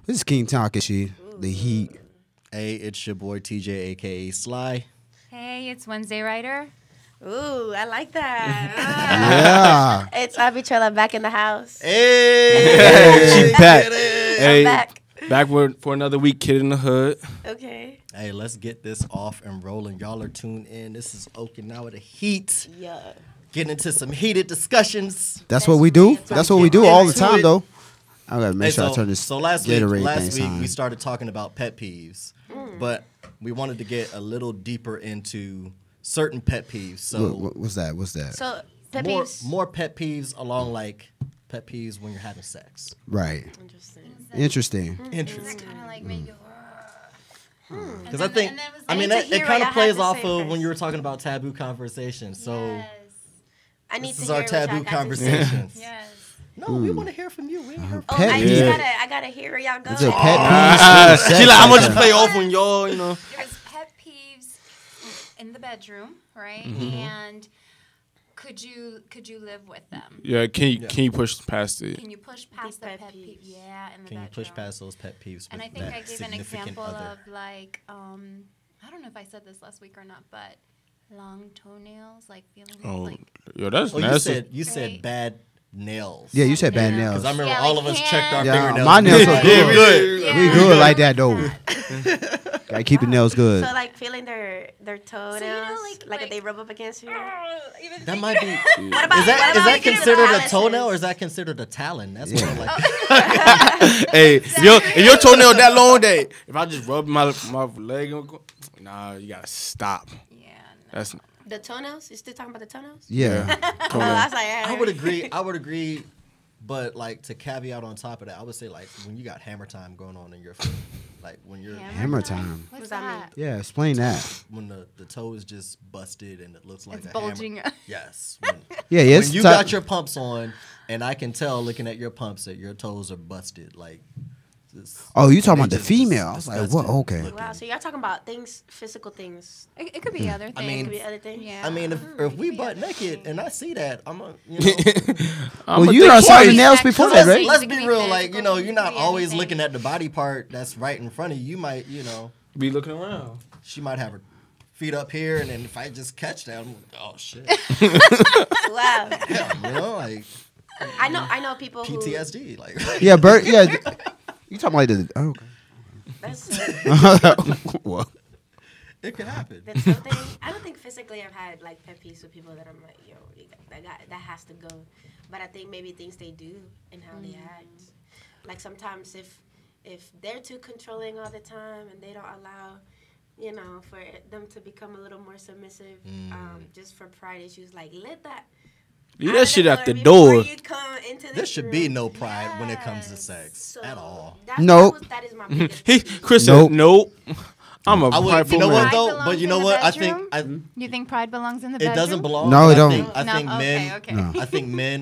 This is King Takashi, the Heat. Hey, it's your boy TJ, aka Sly. Hey, it's Wednesday Rider. Ooh, I like that. Yeah. It's Abitrella back in the house. Hey, She's back. Hey, back for another week, Kid in the Hood. Okay. Hey, let's get this off and rolling. Y'all are tuned in. This is Okinawa the Heat. Yeah. Getting into some heated discussions. That's what we do. That's what we do all the time, though. I gotta make Hey, sure I turn this last Gatorade week thing we on. started talking about pet peeves, but we wanted to get a little deeper into certain pet peeves. So What's that? What's that? So, pet peeves. more pet peeves along like pet peeves when you're having sex. Right. Interesting. Interesting. That kind of like make you. Because I think, I mean, it kind of plays off of when you were talking about taboo conversations. So I need this to is hear our what y'all taboo got to say. conversations. Yes. No, we want to hear from you. We ain't heard from Pet I peeve. gotta hear where y'all go. It's a pet peeve. She like, I'm gonna just play off when y'all, There's pet peeves in the bedroom, right? And could you live with them? Yeah, can you push past it? Can you push past the pet pet peeve? peeves. Yeah, in the Can you bedroom. push past those pet peeves with And I think that I gave an significant example other? of like, I don't know if I said this last week or not, but long toenails, like feeling Oh, like. yo, that's Oh, nasty. you said Right. bad nails. Yeah, you said bad Yeah. nails. Because I remember Yeah, all like of us hands. checked our Yeah, fingernails. my nails are Yeah, good. good. Yeah. We good like that, though. Gotta keep the nails good. So, like, feeling their toenails, like if they rub up against you. That might be. What about, Is that against the considered a calluses? toenail or is that considered a talon? That's what I'm like. Hey, if your toenail that long, that if I just rub my leg, nah, you gotta stop. Yeah. No. That's The toenails? You still talking about the toenails? Yeah. Oh, I was like, I would agree, but like to caveat on top of that, I would say like when you got hammer time going on in your foot, like when you're Hammer time. What's that that? Yeah, explain that. when the toe is just busted and it looks like It's a bulging. hammer. Yes. When, Yeah, yes. when you got your pumps on, and I can tell looking at your pumps that your toes are busted. Like, Oh, you talking about they the just female? I was like, what? disgusting Okay. looking. wow, so y'all talking about things, physical things. It could be other things. I mean- Could be other things. yeah. I mean, if we butt naked and I see that, I'm a, you know. Well, you done saw the nails before that, right? Let's It be could be real, like, you know, physical, you're it not could be always anything. looking at the body part that's right in front of you. You might, you know, be looking around. she might have her feet up here, and then if I just catch that, I'm like, oh shit. Wow. Yeah, you know, like I know people who. PTSD. Like, Yeah, Bert. Yeah. You talking like the? Oh, okay. That's, What? it could happen. that's something. I don't think physically I've had like pet peeves with people that I'm like, yo, that has to go. But I think maybe things they do and how they act. Like sometimes if they're too controlling all the time and they don't allow, you know, for them to become a little more submissive, just for pride issues, like let that. Leave that shit out the before door. you come into There this should be room. no pride when it comes to Yes. sex So at all. Nope. That is my biggest. He, pet peeve. Chris Nope. said, nope. I'm a I would, prideful you know what man. though? Pride But you know belongs in what? the bedroom? You think pride belongs in the bedroom? It doesn't belong. No, it I don't. think, I No, think okay, men. okay. No.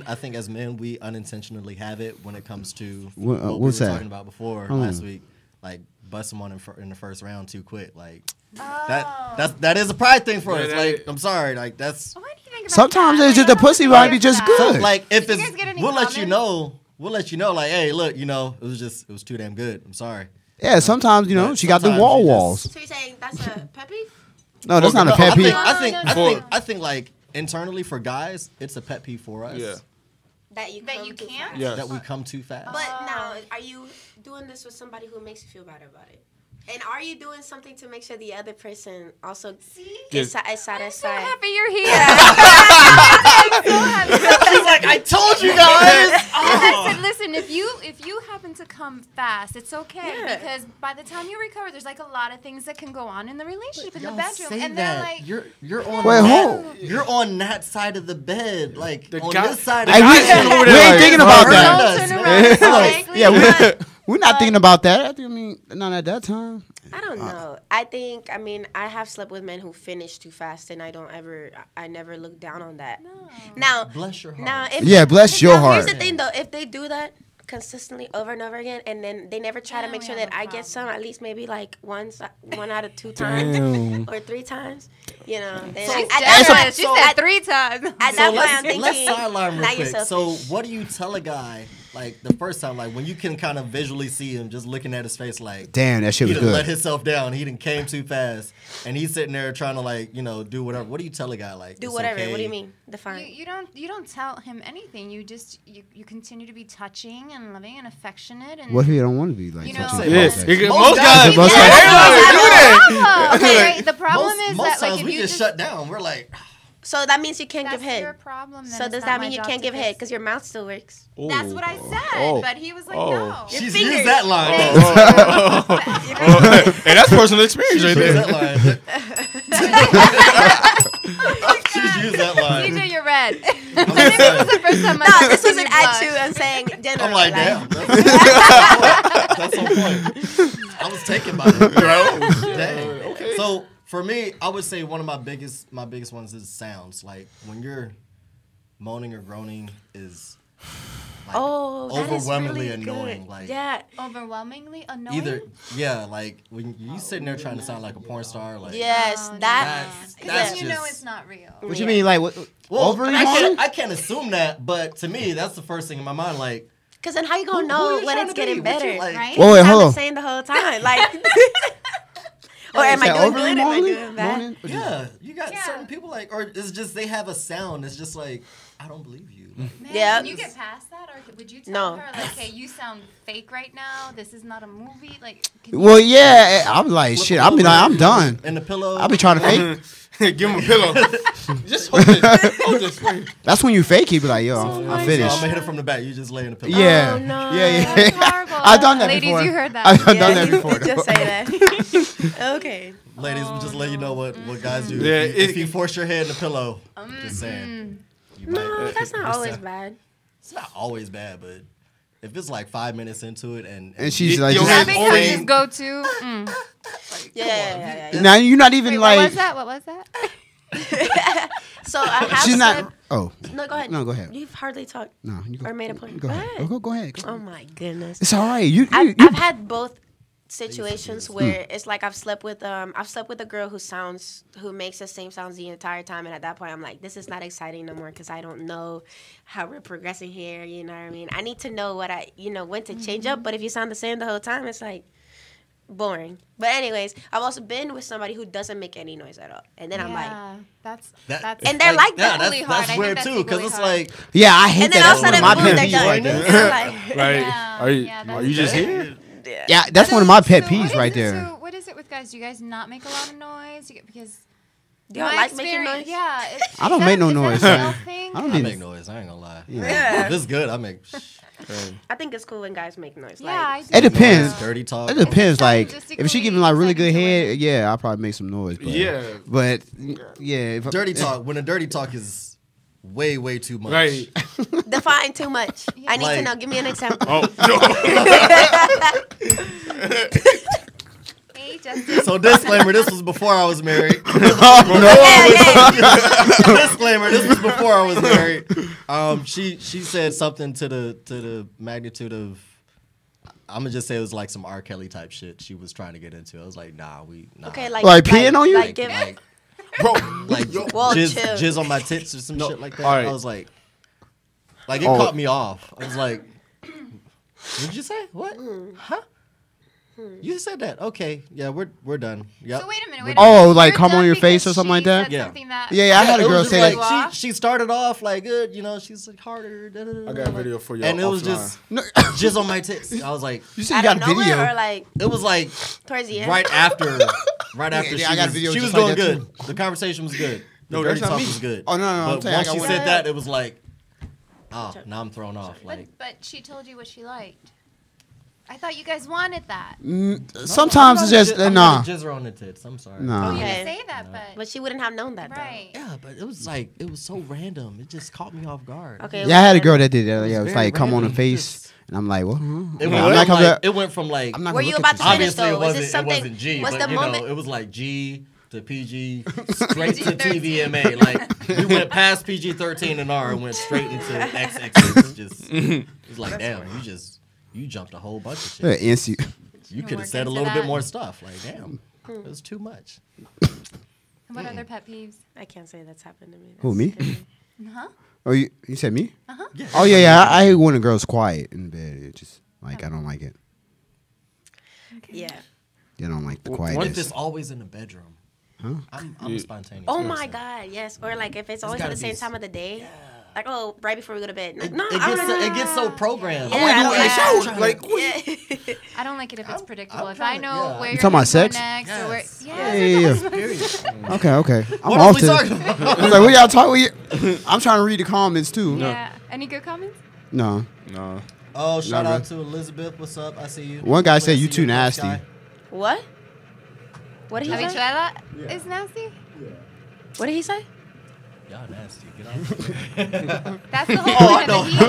I think as men we unintentionally have it when it comes to What- what we what's were that? talking about before last week. Like bust someone in the first round too quick. Like that is a pride thing for us. Yeah, Like I'm sorry. Like that's Why do you think about Sometimes that? it's just the pussy might be just so, good. like if Did you it's guys get any we'll let you comments? know. We'll let you know. Like hey, look, you know it was too damn good. I'm sorry. Yeah, sometimes you know But she got the sometimes wall you just- walls. So you're saying that's a pet peeve? No, that's not a No, pet peeve. I think like internally for guys, it's a pet peeve for us. Yeah. That you That you too can't? fast. Yeah. That we come too fast. But now, are you doing this with somebody who makes you feel bad about it? And are you doing something to make sure the other person also is So satisfied? happy you're here. I'm so happy. She's like, I told you guys. I said, listen, if you happen to come fast, it's okay Yeah. because by the time you recover, there's like a lot of things that can go on in the relationship in the Y'all bedroom, say and that. they're like, You're on Wait, that, hold. you're on that side of the bed, like The on guy- this side. Hey, of we the bed. ain't like, thinking about Hurt that. us, turn man. around, Come on. exactly, Yeah, but- we're not thinking about that. I mean, not at that time. I don't know. I mean, I have slept with men who finish too fast, and I never look down on that. No. Now, Bless your heart. now, if Yeah, bless your now, heart. Here's the thing, though. If they do that consistently over and over again, and then they never try to Then make we sure have that a I get some, problem. at least maybe like one out of 2 times Damn. or 3 times, you know. Then So- at That's that why she point, said 3 times. at So that point, I'm let's thinking, sideline real now you're quick. selfish. So what do you tell a guy like the first time, like when you can kind of visually see him just looking at his face, like Damn, that shit he was done good. let himself down. He done came too fast, and he's sitting there trying to like do whatever. What do you tell a guy like? Do it's whatever. okay? What do you mean? Define. You don't tell him anything. You just you continue to be touching and loving and affectionate and. What if you don't want to be like? You know- touching Yeah, sex? most guys. Most guys- Everybody do that. Okay, the problem is Most that like times if we you just shut down. We're like, So that means you can't that's give your head. problem. Then So it's does not that my mean you job can't to give head fix. because your mouth still works? That's what I said, Oh. but he was like, Oh. no. she's fingers. used that line. Hey, that's personal experience right She's used there. that line. She's used that line. DJ, you're red. I'm This was excited. the first time No, I've this seen wasn't you at blush. you. I'm saying dinner. I'm like, damn. That's on point. I was taken by it. Dang. So for me, I would say one of my biggest ones is sounds. Like when you're moaning or groaning is like Oh, that is overwhelmingly really annoying. good. Like Yeah. Overwhelmingly annoying. like when you sitting there trying to sound like a porn star, like Yes, Oh, that's that's Then you know just- it's not real. What you mean, like what? well, Overly I moaning? can't assume that, but to me, that's the first thing in my mind. Like, because then how you gonna who know you when trying it's to be? getting What you better? like? Right? Whoa, wait, I'm hold the on. same the whole time. Like, or am I Is that doing overly good? Am I moaning? doing bad? Moaning? Yeah, you got Yeah. certain people like, or it's just they have a sound. It's just like I don't believe you. Like, Man, Yeah. Can you get past that, or would you tell No. her like, "Hey, you sound fake right now. This is not a movie." Like, can you- Well, yeah, I'm like flip shit. it I mean, over like, I'm done. in the pillow. I'll be trying to fake. Give him a pillow. Just hold it. Hold this. That's when you fake. You be like, yo, I'm So I'm finished. gonna hit it from the back. You just lay in the pillow. Yeah, Oh, no. yeah, That's yeah. horrible. I've done that Ladies, before. you heard that. I've done Yeah, that you before. just say that. Okay. Ladies, we just let you know what guys do. Yeah, If you force your head in the pillow, just saying. You No, might- that's not it's always sad. bad. It's not always bad, but if it's like 5 minutes into it and she's like, Yo, just- man, That becomes Already- his go-to. Mm. Yeah. now you're not even Wait, like. what was that? So I have She's said, not. Oh, No, go ahead. No, go ahead. You've hardly talked no. You go, or made a point. Go ahead. Go ahead. Go Oh ahead. my goodness. It's all right. You. I've had both situations where it's like I've slept with a girl who makes the same sounds the entire time, and at that point I'm like, this is not exciting no more because I don't know how we're progressing here. You know what I mean? I need to know when to change up. But if you sound the same the whole time, it's like boring. But anyways, I've also been with somebody who doesn't make any noise at all, and then I'm like, that's And they're like that. equally hard. I That's think weird that's too, because equally it's hard. like yeah, I hate and then that. all of a That's one sudden, of my boom, pet they're peeves done. right there. And I'm like, Right? Yeah, Are you yeah, are you just here? Yeah, that's one of my pet So peeves what is right it- there. So what is it with guys? Do you guys not make a lot of noise? Because do y'all my like making experience- noise? Yeah. I don't make no noise, Is that a male man. thing? I don't I need. make noise. I ain't gonna lie. Yeah. If it's good, I make. I think it's cool when guys make noise. Yeah, I Like, do. It depends. Dirty talk. It depends. Like, Just if she giving like really good head, yeah, I'll probably make some noise. But, Yeah. But yeah, if, Dirty talk. When the dirty talk is way too much. Right. define too much. I need to Like- know. Give me an example. Oh no. Hey, Justin. So disclaimer: this was before I was married. Disclaimer: this was before I was married. She said something to the magnitude of. I'm gonna just say it was like some R. Kelly type shit she was trying to get into. I was like, nah. Okay, Like peeing on you? Like, give, Bro. like Well, chill. jizz on my tits or some shit like that. all right. I was like it Oh. caught me off. I was like, what'd you say? What? Huh? You said that. Okay. Yeah, we're done. Yep. So wait a minute. We're Wait a done. minute. Oh, like You're come on done your because face or something like she that? said Yeah. something that Yeah, I had a it girl was say just that. like she started off like good, she like harder. Da, da, da, I got a video for you. and it was offline. just No, jizz on my tits. I was like, you said out you of got nowhere video. or like it was like towards the end. right after yeah, I got a video she was just like doing that, good. The conversation was good. The No, dirty that's not talk me. was good. Oh, no, I'm But saying I once got she one. said that, it was like, oh, now I'm thrown off. Like, But she told you what she liked. I thought you guys wanted that. Sometimes it's just I'm nah. not a jizzer on the tits. I'm sorry. Nah. You Okay. didn't say that, but But she wouldn't have known that, right. Yeah, but it was like it was so random. It just caught me off guard. though. Okay. Yeah, I had a girl that did that. Yeah, it was very like come on the random. face, Just- and I'm like, what? It I'm went, not from gonna- like, it went from like I'm not Were gonna you look about at to you. finish obviously though? it Was wasn't this something? it wasn't G, was but the you moment? know it was like G to PG straight to TVMA. Like we went past PG-13 and R and went straight into XXX. Just it was like damn, you jumped a whole bunch of shit. Yeah, NC. You can could have work said a into little bit that. more stuff. Like damn, it was too much. What other pet peeves? I can't say that's happened to me. Who, me? That's crazy. Huh? Oh, you said me? Yeah. Oh yeah. I hate when a girl's quiet in bed. It just like I don't like it. Yeah. I don't like the What if quietness. it's always in the bedroom? Huh? I'm spontaneous. Oh person. my God, yes. Or like if it's always at gotta the be same time of the day. Like, oh, right before we go to bed. No, It gets so programmed. Yeah. I want to Like, I don't like it if it's predictable. I'm If I trying to- know yeah. where You you're talking about gonna go sex? next, or where, Yes. Yeah. Okay. I'm What off are we to. talking about? I was like, what y'all talking? I'm trying to read the comments too. Yeah. Any good comments? No. No. Oh, shout Not out to Elizabeth. What's up? I see you. One guy said I you see too in the nasty. sky. What? What did he say? Habichuela is nasty. What did he say? Y'all nasty. Get out. That's the whole point of the heat,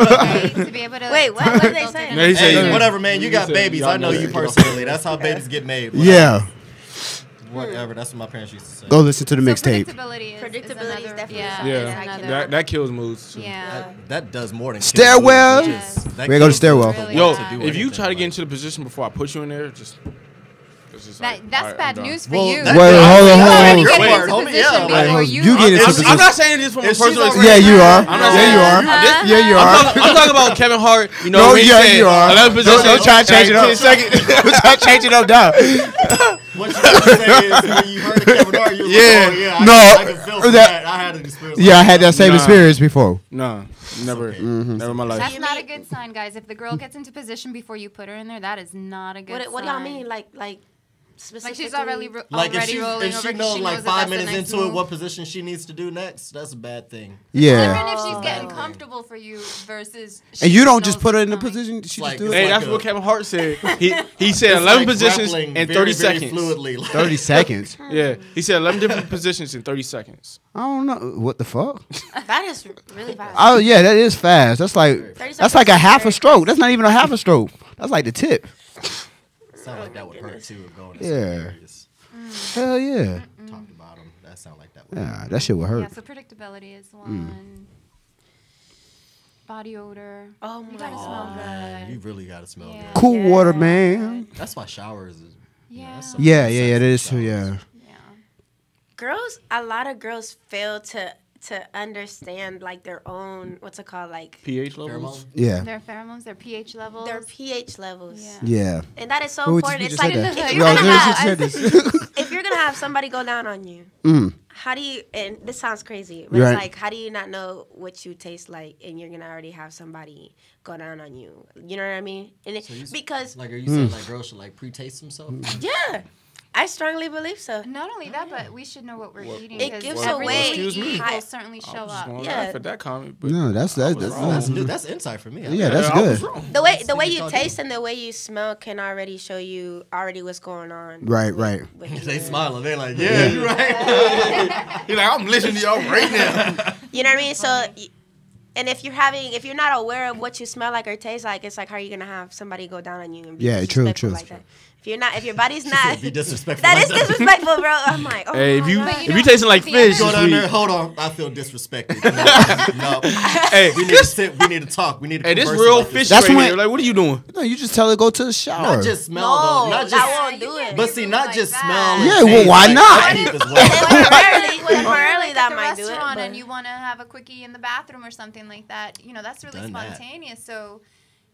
right? To be able to. Wait, what did they say? No, he said, Hey, yeah. whatever, man. You got said babies. y'all I know nasty. you personally. That's how babies get made. Yeah. Whatever. That's what my parents used to say. Go listen to the So mixtape. Predictability is Predictability is another, definitely yeah, something is Yeah, another- that kills moods. Too. yeah. That does more than Stairwell. kill moods. That We gotta go to kills stairwell. the Really Yo, will bad. to do if you anything, try to get like- into the position before I put you in there, it's just like, That's all right, bad I'm done. news for Well, you. that- Wait, hold on, You hold already on. get Wait, into homie, position yeah, before like, you you get into I'm position. not saying this from a If she's personal already- experience. Yeah, you are. I'm not Yeah, saying you are. this- Yeah, you are. I'm talking about Kevin Hart. You know, No, when he yeah, said you are. 11 positions. Don't try to change it up. 10 seconds. Don't try to change it up now. What you say is when you heard of Kevin Hart, you was Yeah. like, oh, yeah, No, I can feel from that- that. I had an experience. Yeah, I had that same Nah. experience before. No, never, never in my life. That's not a good sign, guys. If the girl gets into position before you put her in there, that is not a good sign. What do y'all mean? Like Like specifically? she's already Like already rolling if over she 'cause knows she like knows that 5 that's the minutes next into it move. what position she needs to do next, that's a bad thing. Yeah. Even if she's getting comfortable for you versus. And you don't just knows put her what's in the coming. position. She Like, just do it's it. Hey, like that's a- what Kevin Hart said. He said It's 11 like positions grappling in very, 30 very seconds. fluidly. 30 seconds. Yeah, he said 11 different positions in 30 seconds. I don't know what the fuck. That is really bad. Oh yeah, that is fast. That's like 30 that's like a seconds half is a very stroke. That's not even a half a stroke. That's like the tip. Sound like that would hurt too if going. Yeah. Hell yeah. Talked about them. That sound like that would. Yeah, that shit would Yeah, hurt. so predictability is one. Body odor. Oh my You gotta God. smell good. You really gotta smell Yeah. good. Cool water, man. That's why showers is. Yeah. that's so- Yeah, that is true. Yeah. Yeah. Girls, a lot of girls fail to understand like their own what's it called, like pH levels. Pheromone? Yeah. Their pheromones, their pH levels. their pH levels. Yeah. Yeah. And that is so Oh, we important. we It's just like said that. if We you're all gonna just have said this. if you're gonna have somebody go down on you, Mm. how do you? And this sounds crazy, but Right. it's like, how do you not know what you taste like, and you're gonna already have somebody go down on you? You know what I mean? And it, So you s- because Like, are you saying like girls should like pre-taste themselves? yeah, I strongly believe so. Not only that, but we should know what we're eating. It 'cause gives everything away- we Excuse me? eat I- will certainly show I was just up. going Yeah. laugh at that comment, but No, that's Oh, that's that's new. That's insight for me. Yeah, that's I was good. wrong. The way See you what y'all taste and the way you smell can already show you already what's going on. Right, right. with They you. smiling. They like, yeah, you're right. He's like, I'm listening to y'all right now. You know what I mean? So, and if you're not aware of what you smell like or taste like, it's like, how are you gonna have somebody go down on you and be Yeah, true, disrespectful true. like that? If your body's not, Be disrespectful. that like is disrespectful, bro. I'm like, oh Hey, my if you God. But you if know, you tasting like the fish, Go other- just down be- there. Hold on. I feel disrespected. No. hey, We need to sit. We need to talk. We need to. hey, this converse real about fish That's right when- here. Like, what are you doing? No, you just tell her go to the shower. Not just smell No, though. Not that just. won't do it. But see, not Like just that. smell. and Yeah, well, taste, why like, not? upkeep as well. Temporarily, When you're, temporarily like, that at the might do it. restaurant But and you want to have a quickie in the bathroom or something like that, that's really Done that. spontaneous. So,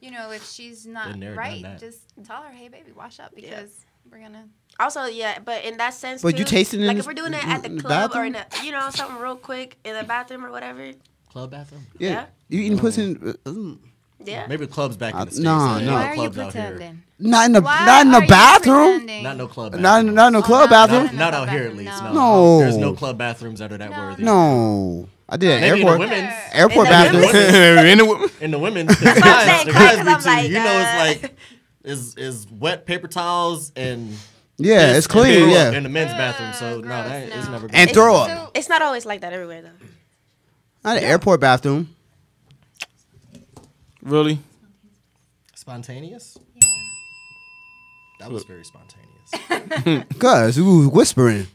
if she's not Been there, right, done that. just tell her, hey, baby, wash up because we're gonna. also, yeah, but in that sense, But too, you tasting in like the- if we're doing it at the in the club or bathroom? in something real quick in the bathroom or whatever. Club bathroom. Yeah. You eating pussy in, Yeah. Maybe the clubs back in the states. no, Ain't no. Why are you clubs out here. pretending? not in the Why not in are the you bathroom. pretending? Not no club. Not bathrooms. not in the club no, bathroom. no, no. Not out here at least. No. No. There's no club bathrooms that are that No. worthy. No, I did at Maybe in the airport. women's. Airport In the bathroom. women's- In the women's, the what I'm guys, saying, the guys because be I'm too. like, You know, it's like is wet paper towels and Yeah, piss it's clean. and throw up Yeah, in the men's bathroom. So no, gross, that it's no. never. and been- throw up. So, It's not always like that everywhere though. Not an airport bathroom. Really? Spontaneous. That was very spontaneous. Cause we was whispering.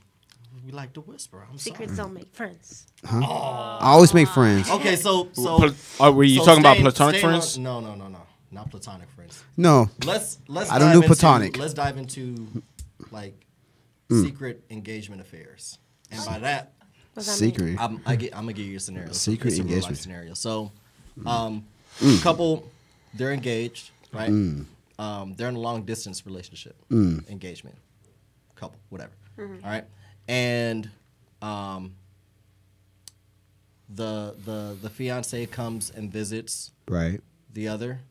We like to whisper. I'm Secrets don't make friends. I always make friends. sorry. Okay, so Were you so talking about staying- platonic staying on- friends? No, not platonic friends. No, Let's. I don't dive do into- platonic. Let's dive into like secret engagement affairs, and by that Secret. I'm gonna give you a scenario. Secret It's a real life engagement. scenario. So, couple, they're engaged, right? They're in a long distance relationship, engagement, couple, whatever. All right, and the fiance comes and visits Right. the other,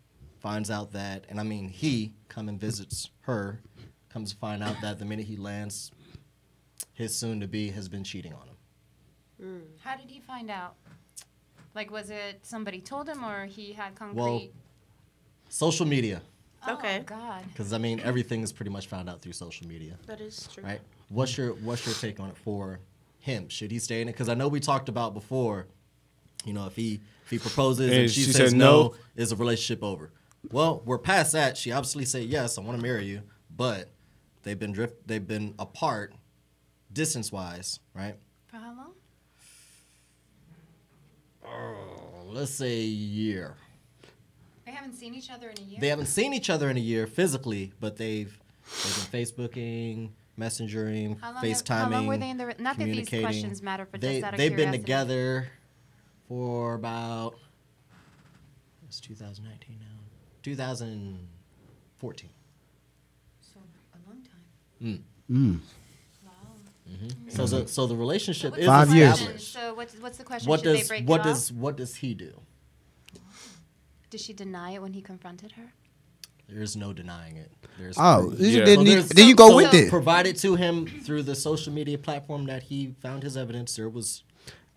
finds out that, and I mean he come and visits her, comes to find out that the minute he lands, his soon-to-be has been cheating on him. How did he find out? Like, was it somebody told him, or he had concrete? Well, social media, oh, Okay. God. because I mean everything is pretty much found out through social media, That is true. right? What's your take on it for him? Should he stay in it? Because I know we talked about before, you know, if he proposes and she says no, is the relationship over? Well, we're past that. She obviously said yes, I want to marry you, but they've been apart, distance-wise, right? For how long? Let's say a year. They haven't seen each other in a year? They haven't seen each other in a year physically, but they've been Facebooking, messengering, FaceTiming. How long were they in the... Not that these communicating. questions matter, but just out of They've been curiosity. together for about... It's 2019 now. 2014. So, a long time. Wow. So the relationship What's is the 5 years. question? So what's the question? What Should they does break what it does off? what does he do? Did she deny it when he confronted her? There's no denying it. There's Oh, proof. Yeah. then you go with it. Provided to him through the social media platform that he found his evidence. There was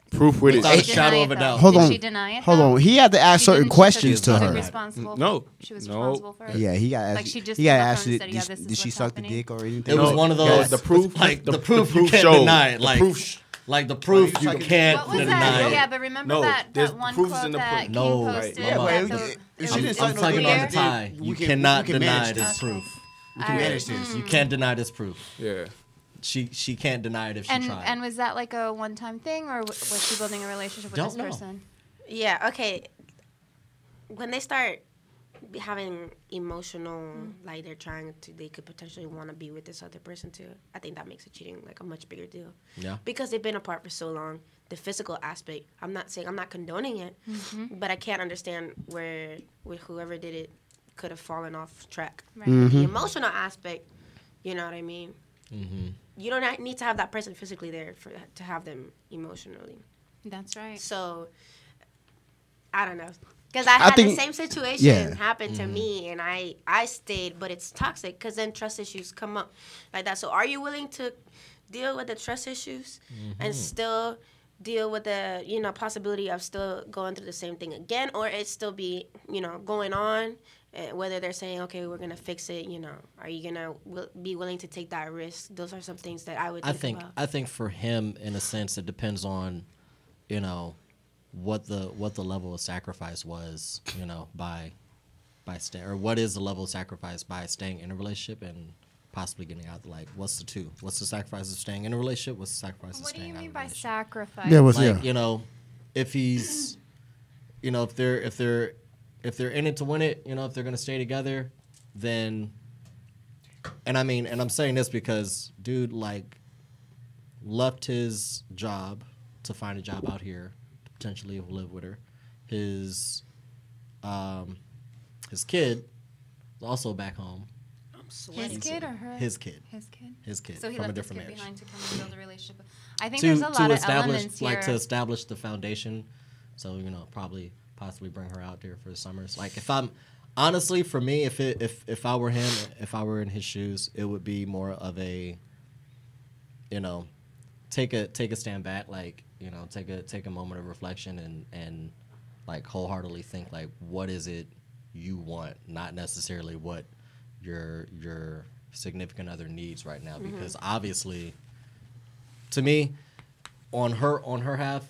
Proof with Without it. a shadow of a doubt. Hold Did on. she deny it? Hold though? on. He had to ask She certain didn't- she questions took to her. Responsible. No. She was No. responsible for it. Yeah, he got asked. Like, she just he got came up asked. and Did, said, yeah, this is did she what's suck the happening. dick or anything? it was No, one of yeah, those the proof- like the the proof proof you can't showed. deny it. The Like proof like the proof you can't What was deny that? it. Yeah, but remember No, that there's one proofs quote in the that proof. No, Kim right, posted? yeah, but that it- the- it it shouldn't was suck I'm no talking dick about on the the tie. dick. You We can- cannot we can deny manage this this. proof. We can manage this. You can't deny this proof. Yeah. She can't deny it if she tried. And was that like a one-time thing, or was she building a relationship with Don't this know. person? Yeah, okay. When they start having emotional, like they could potentially want to be with this other person too, I think that makes it cheating like a much bigger deal. Yeah. Because they've been apart for so long. The physical aspect, I'm not condoning it, but I can't understand where whoever did it could have fallen off track. Right. The emotional aspect, you know what I mean? You don't need to have that person physically there to have them emotionally. That's right. So, I don't know. Because I had think- the same situation yeah. happen to me, and I stayed, but it's toxic because then trust issues come up like that. So are you willing to deal with the trust issues and still deal with the, possibility of still going through the same thing again, or it still be, going on, whether they're saying, okay, we're going to fix it, are you going to be willing to take that risk? Those are some things that I would think about. I think for him, in a sense, it depends on, what the level of sacrifice was, by staying, or what is the level of sacrifice by staying in a relationship and possibly getting out. Like, what's the two? What's the sacrifice of staying in a relationship? What's the sacrifice of What do staying you out of mean a by relationship? sacrifice? Yeah, what's Like, yeah. If he's, if they're in it to win it, if they're gonna stay together, then, and I'm saying this because dude left his job to find a job out here, to potentially live with her. His kid is also back home. His kid or her? His kid. His kid. So he from a left his different kid marriage. behind to come and build a relationship. I think there's a lot of elements here. to establish the foundation. So probably possibly bring her out there for the summers. Like, if I'm honestly, for me, if I were him, if I were in his shoes, it would be more of a, take a stand back, like, take a moment of reflection and like wholeheartedly think, like, what is it you want, not necessarily what your significant other needs right now, because obviously, to me, on her half,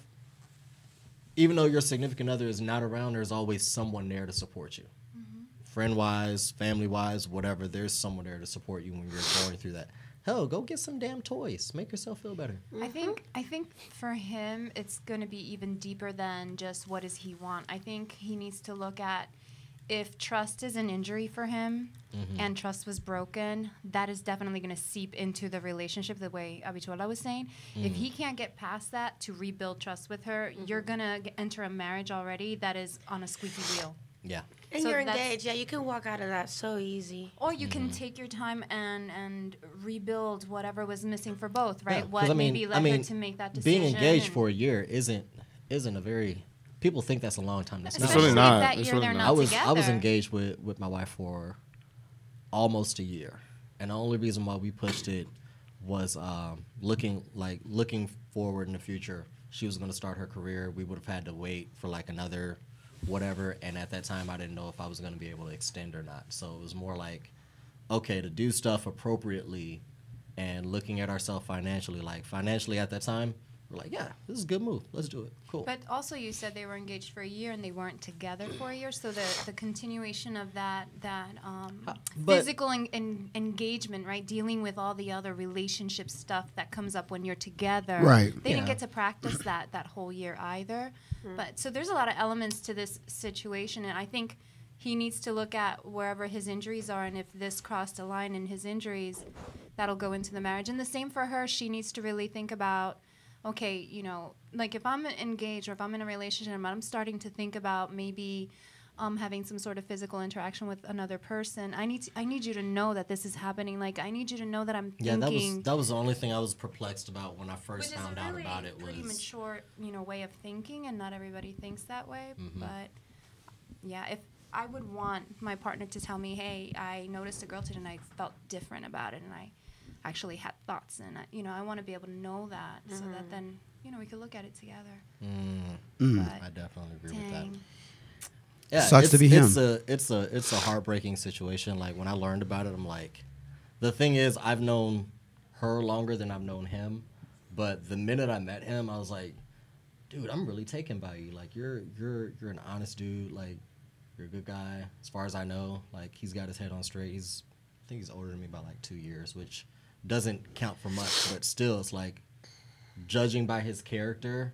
even though your significant other is not around, there's always someone there to support you, friend wise, family wise, whatever. There's someone there to support you when you're going through that. Hell, go get some damn toys. Make yourself feel better. I think for him, it's going to be even deeper than just what does he want. I think he needs to look at, if trust is an injury for him and trust was broken, that is definitely going to seep into the relationship the way Abitola was saying. If he can't get past that to rebuild trust with her, you're going to enter a marriage already that is on a squeaky wheel. Yeah. And So you're that's- engaged. Yeah, you can walk out of that so easy. Or you can take your time and rebuild whatever was missing for both, right? Yeah, 'cause What I mean- maybe I led mean, her to make that decision. Being engaged and- for a year isn't a very. People think that's a long time. That's not. Especially really not. if that It's year really they're not. not I was together. engaged with my wife for almost a year, and the only reason why we pushed it was looking forward in the future. She was going to start her career. We would have had to wait for like another whatever, and at that time I didn't know if I was going to be able to extend or not. So it was more like, okay, to do stuff appropriately and looking at ourselves financially. Like financially at that time, we're like, yeah, this is a good move. Let's do it. Cool. But also, you said they were engaged for a year and they weren't together for a year. So the continuation of that but- physical engagement, right, dealing with all the other relationship stuff that comes up when you're together. Right. They didn't Yeah. get to practice that whole year either. But so there's a lot of elements to this situation, and I think he needs to look at wherever his injuries are, and if this crossed a line in his injuries, that'll go into the marriage. And the same for her. She needs to really think about, okay, you know, like if I'm engaged or if I'm in a relationship and I'm starting to think about maybe having some sort of physical interaction with another person, I need you to know that this is happening. Like, I need you to know that I'm Yeah, thinking. that was the only thing I was perplexed about when I Which first is found a out really about it. pretty Was mature, way of thinking, and not everybody thinks that way. Mm-hmm. But yeah, if I would want my partner to tell me, hey, I noticed a girl today and I felt different about it, and I actually had thoughts, and I want to be able to know that, so that then we could look at it together. I definitely agree with that. Dang. Yeah, Sucks to be him. It's a heartbreaking situation. Like when I learned about it, I'm like, the thing is, I've known her longer than I've known him, but the minute I met him, I was like, dude, I'm really taken by you. Like you're an honest dude. Like you're a good guy, as far as I know. Like he's got his head on straight. I think he's older than me by like 2 years, which doesn't count for much, but still, it's like, judging by his character,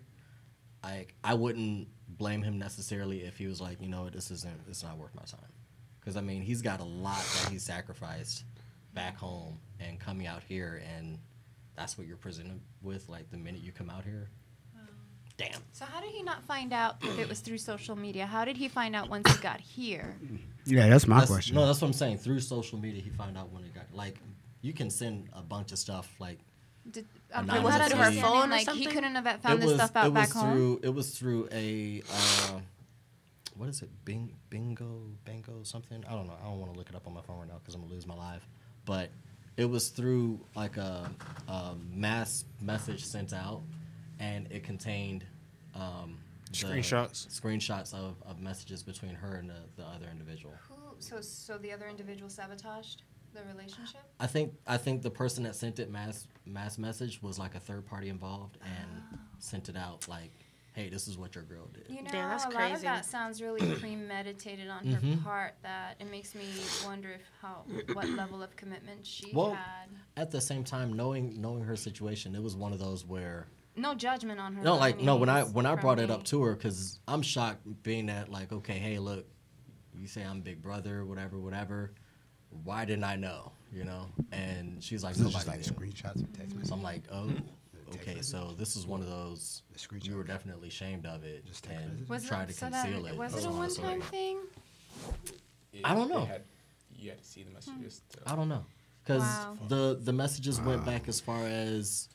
I wouldn't blame him necessarily if he was like, it's not worth my time. Because, I mean, he's got a lot that he sacrificed back home and coming out here, and that's what you're presented with, like, the minute you come out here. Damn. So how did he not find out if it was through social media? How did he find out once he got here? Yeah, that's my question. No, that's what I'm saying. Through social media, he found out when he got, like, you can send a bunch of stuff, like, I'm Like, not was it through her understanding, phone or like, he something? couldn't have found this stuff out back home? It was through a, what is it, Bingo, something? I don't know. I don't want to look it up on my phone right now because I'm going to lose my live. But it was through, like, a mass message sent out, and it contained screenshots of messages between her and the other individual. So the other individual sabotaged the relationship? I think the person that sent it mass message was like a third party involved and sent it out like, hey, this is what your girl did. You know, Damn, that's a lot of crazy. that sounds really premeditated on her part, that it makes me wonder what level of commitment she had. At the same time, knowing her situation, it was one of those where No judgment on her. no, by like any no, when means I from brought it me. up to her, because I'm shocked being that like, okay, hey, look, you say I'm big brother, whatever. Why didn't I know? And she's like, This is nobody just like knew. screenshots and text messages. So I'm like, oh, okay, so this is one of those. The screenshot. You were definitely ashamed of it Just text and messages? tried to conceal it. Was it a so on and so one-time forth. thing? I don't know. You had to see the messages. I don't know, because Wow. the messages went back as far as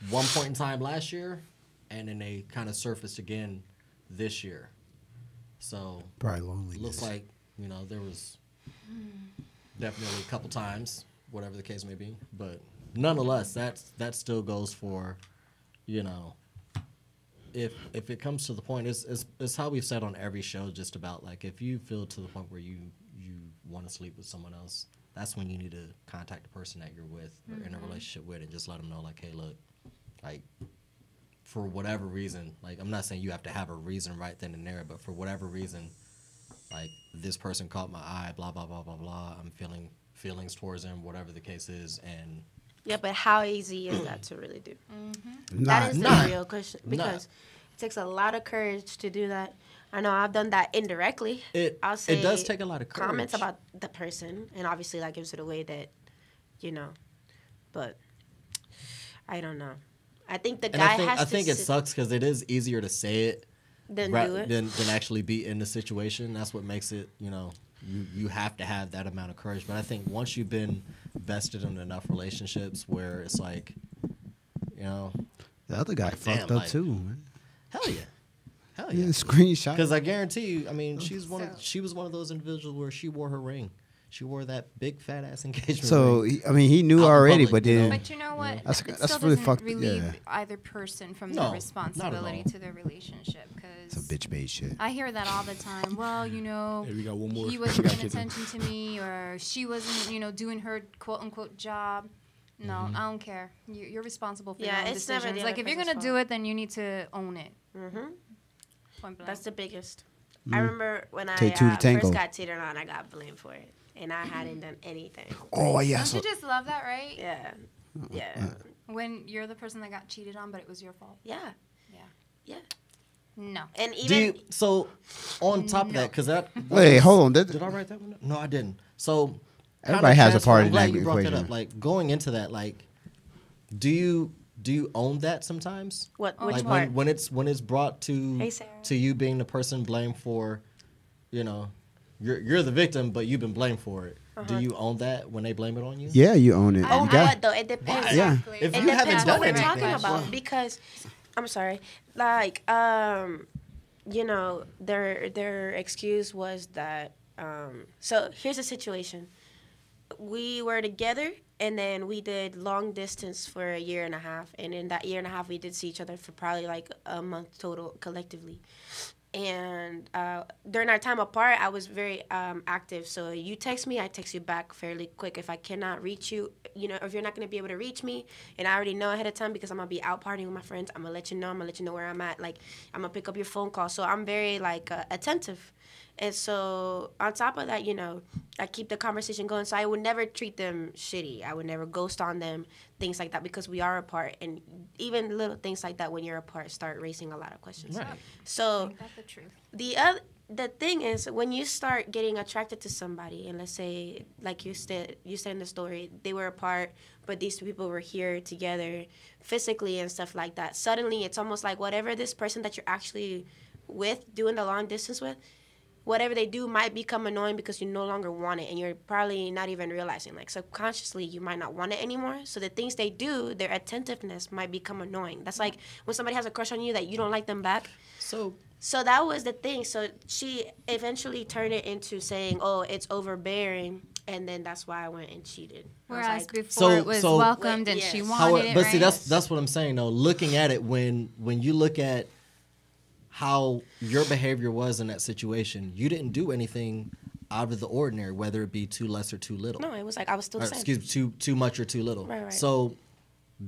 one point in time last year, and then they kind of surfaced again this year. So Probably loneliness. looks like there was definitely a couple times, whatever the case may be, but nonetheless, that still goes for, if it comes to the point, it's how we've said on every show, just about like, if you feel to the point where you want to sleep with someone else, that's when you need to contact the person that you're with or in a relationship with, and just let them know, like, hey, look, like, for whatever reason, like, I'm not saying you have to have a reason right then and there, but for whatever reason, like, this person caught my eye, blah, blah, blah, blah, blah, I'm feeling feelings towards them, whatever the case is, and Yeah, but how easy is that to really do? Not, That is Not- the real question, because it takes a lot of courage to do that. I know I've done that indirectly. I'll say it does take a lot of courage. Comments about the person, and obviously that gives it away that, but I don't know. I think the guy has to. I think it sucks because it is easier to say it than do it than actually be in the situation. That's what makes it, you have to have that amount of courage. But I think once you've been vested in enough relationships where it's like, the other guy fucked up too, man. Hell yeah. Yeah, screenshot. Because I guarantee you, I mean, she was one of those individuals where she wore her ring. She wore that big fat ass engagement ring. He knew already, public, but then. But you know what? That's it really still doesn't fucked. relieve either person from the responsibility to their relationship. It's a bitch made shit. I hear that all the time. Well, we got one more. he wasn't paying attention to me, or she wasn't, doing her quote unquote job. No, I don't care. You're responsible for your own decisions. Like if you're gonna do it, then you need to own it. That's the biggest. I remember when I first got cheated on, I got blamed for it, and I hadn't done anything. Oh yeah. Don't you just love that, right? Yeah. When you're the person that got cheated on, but it was your fault. Yeah. No. And even on top of that, because that. Wait, hold on. Did I write that one? No, I didn't. So. Everybody has a part in that equation. I'm glad you brought that up. Like going into that, do you own that sometimes? Which part? Like when it's brought to you being the person blamed for, you're the victim, but you've been blamed for it. Do you own that when they blame it on you? Yeah, you own it. Oh, what though? It depends. Yeah. If it you haven't depends done what we're anything, talking about. Because, I'm sorry, their excuse was that. So here's the situation. We were together, and then we did long distance for a year and a half. And in that year and a half, we did see each other for probably like a month total collectively. And during our time apart, I was very active. So you text me, I text you back fairly quick. If I cannot reach you, if you're not going to be able to reach me, and I already know ahead of time because I'm going to be out partying with my friends, I'm going to let you know. I'm going to let you know where I'm at. Like, I'm going to pick up your phone call. So I'm very, attentive. And so on top of that, I keep the conversation going. So I would never treat them shitty. I would never ghost on them, things like that, because we are apart. And even little things like that when you're apart start raising a lot of questions. Right. So That's the truth. the thing is, when you start getting attracted to somebody, and let's say, like you said in the story, they were apart, but these two people were here together physically and stuff like that. Suddenly, it's almost like whatever this person that you're actually with, doing the long distance with, whatever they do might become annoying because you no longer want it, and you're probably not even realizing. Like, subconsciously, you might not want it anymore. So the things they do, their attentiveness might become annoying. That's like when somebody has a crush on you that you don't like them back. So that was the thing. So she eventually turned it into saying, oh, it's overbearing, and then that's why I went and cheated. Whereas before it was welcomed and she wanted it, but right? see, that's what I'm saying, though. Looking at it, when you look at how your behavior was in that situation, you didn't do anything out of the ordinary, whether it be too less or too little. No, it was like I was still the same. Excuse me, too much or too little. Right. So,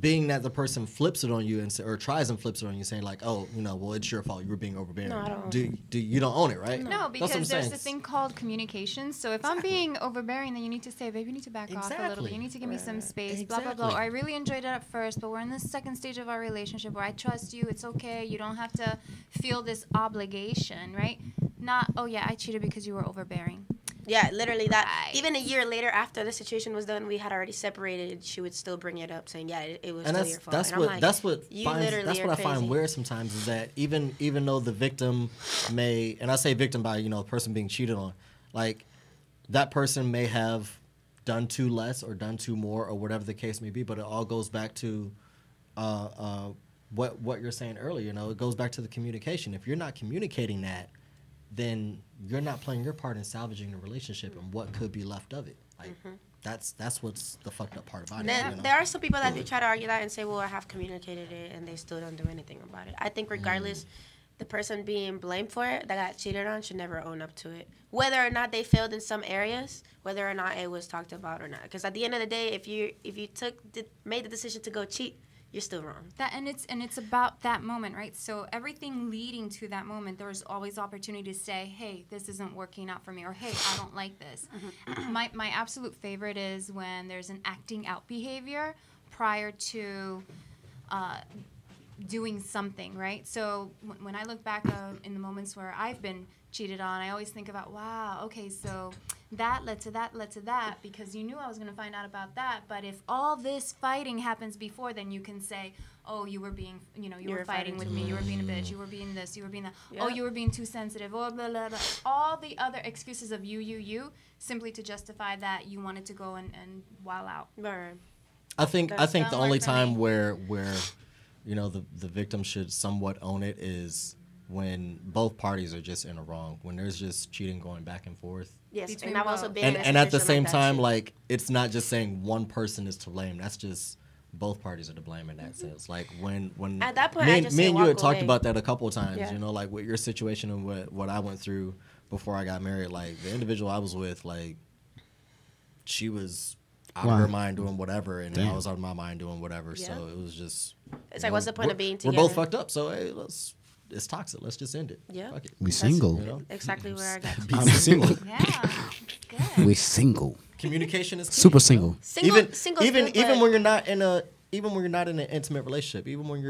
being that the person flips it on you or tries and flips it on you, saying like, "Oh, well, it's your fault. You were being overbearing." No, I don't. You don't own it, right? No, because there's this thing called communication. So if I'm being overbearing, then you need to say, "Babe, you need to back off a little bit. You need to give me some space." Blah blah blah. Or, I really enjoyed it at first, but we're in the second stage of our relationship where I trust you. It's okay. You don't have to feel this obligation, right? Not, oh yeah, I cheated because you were overbearing. Yeah, literally that. Right. Even a year later, after the situation was done, we had already separated. She would still bring it up, saying, "Yeah, it was still your fault." That's what I find weird sometimes, is that even though the victim may, and I say victim by the person being cheated on, like that person may have done too less or done too more or whatever the case may be, but it all goes back to what you're saying earlier. It goes back to the communication. If you're not communicating that, then you're not playing your part in salvaging the relationship and what could be left of it. Like that's what's the fucked up part about it. There are some people that do try to argue that and say, well, I have communicated it, and they still don't do anything about it. I think regardless, the person being blamed for it, that got cheated on, should never own up to it. Whether or not they failed in some areas, whether or not it was talked about or not. Because at the end of the day, if you made the decision to go cheat, you're still wrong. And it's about that moment, right? So everything leading to that moment, there's always opportunity to say, hey, this isn't working out for me, or hey, I don't like this. My absolute favorite is when there's an acting out behavior prior to doing something, right? So when I look back in the moments where I've been cheated on, I always think about, wow, okay, so that led to that because you knew I was going to find out about that. But if all this fighting happens before, then you can say, oh, you were being, you were fighting with me, you were being a bitch, you were being this, you were being that, oh, you were being too sensitive, oh, blah, blah, blah. All the other excuses of you, simply to justify that you wanted to go and wild out. Right. I think the only time me. where the victim should somewhat own it is when both parties are just in a wrong, when there's just cheating going back and forth. Yes, Between and I've also both. been in a And at the situation same like that, time, too. like, it's not just saying one person is to blame. That's just both parties are to blame in that sense. Like when At that point, me, I and- just me say and you had walk talked away. about that a couple of times, Yeah. like with your situation and what I went through before I got married. Like the individual I was with, like she was out of her mind doing whatever, and I was out of my mind doing whatever. Yeah. So it was just. It's like, what's the point of being We're together? both fucked up, so hey, it's toxic. Let's just end it. Yeah. Fuck it. We single. You know? Exactly where I got. I'm single. Yeah, good. We single. Communication is key, Super you know? single. Even good, but- when you're not in an intimate relationship, even when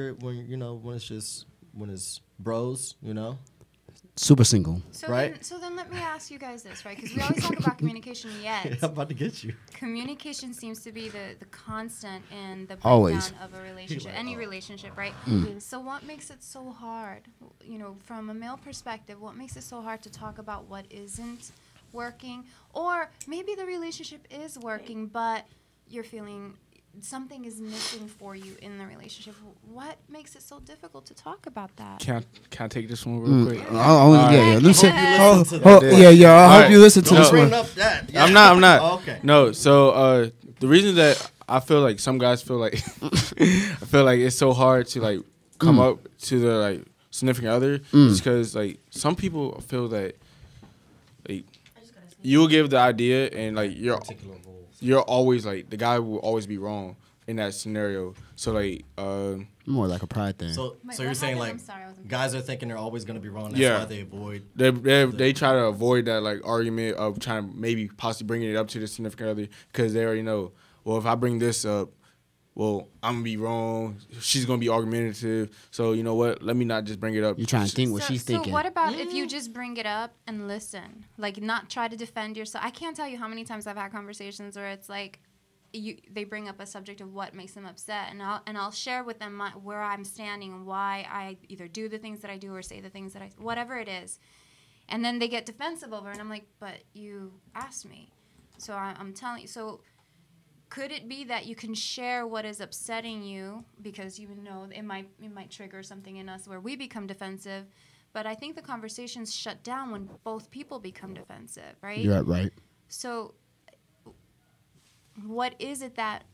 it's bros, Super single. So Right. then let me ask you guys this, right? Because we always talk about communication, yet I'm about to get you. communication seems to be the constant in the breakdown Always. of a relationship, any relationship, right? So what makes it so hard, from a male perspective, what makes it so hard to talk about what isn't working? Or maybe the relationship is working, but you're feeling something is missing for you in the relationship. What makes it so difficult to talk about that? Can I take this one real quick? Yeah. Listen. listen to that. Yeah. I hope Alright. you listen to Don't this bring one. up that. I'm not. Oh, okay. No, so the reason that I feel like some guys feel like I feel like it's so hard to like come up to the like significant other is because like some people feel that like you'll give the idea and like you're always like the guy will always be wrong in that scenario. So like More like a pride thing. So Wait, you're what saying happened? like I'm sorry, I wasn't guys are thinking they're always going to be wrong. That's Yeah. why they avoid. they try to avoid that like argument of trying to maybe possibly bringing it up to the significant other because they already know, well, if I bring this up, well, I'm gonna be wrong. She's gonna be argumentative. So you know what? Let me not just bring it up. You're trying to think what she's So thinking. what about if you just bring it up and listen? Like, not try to defend yourself. I can't tell you how many times I've had conversations where it's like, they bring up a subject of what makes them upset, and I'll share with them where I'm standing and why I either do the things that I do or say the things that whatever it is, and then they get defensive over it, and I'm like, but you asked me, so I'm telling you. So could it be that you can share what is upsetting you because you know it might trigger something in us where we become defensive, but I think the conversations shut down when both people become defensive, right? You're right. So what is it that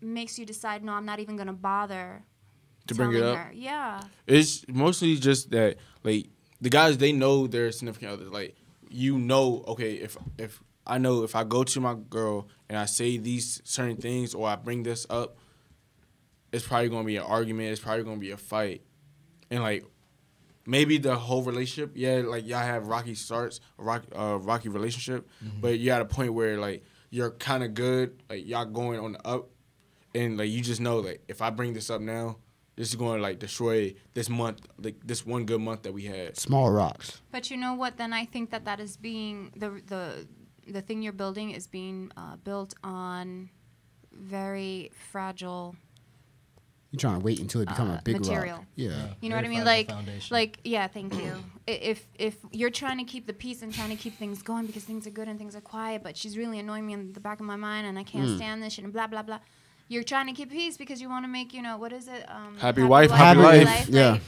makes you decide, no, I'm not even going to bother To bring it telling up? her? Yeah. It's mostly just that like the guys, they know their significant other. Like okay, if I know if I go to my girl and I say these certain things or I bring this up, it's probably gonna be an argument. It's probably gonna be a fight, and like maybe the whole relationship, yeah, like y'all have rocky starts, rocky relationship, but you're at a point where like you're kind of good, like y'all going on the up, and like you just know like if I bring this up now, this is going to like destroy this month, like this one good month that we had. Small rocks. But you know what? Then I think that is being the thing you're building is being built on very fragile. You're trying to wait until it becomes a big material. rock. Yeah. You know what I Very mean? fragile foundation. Like, yeah, thank you. If you're trying to keep the peace and trying to keep things going because things are good and things are quiet, but she's really annoying me in the back of my mind and I can't stand this shit and blah, blah, blah. You're trying to keep peace because you want to make, what is it? Happy wife, happy life. Yeah. Right?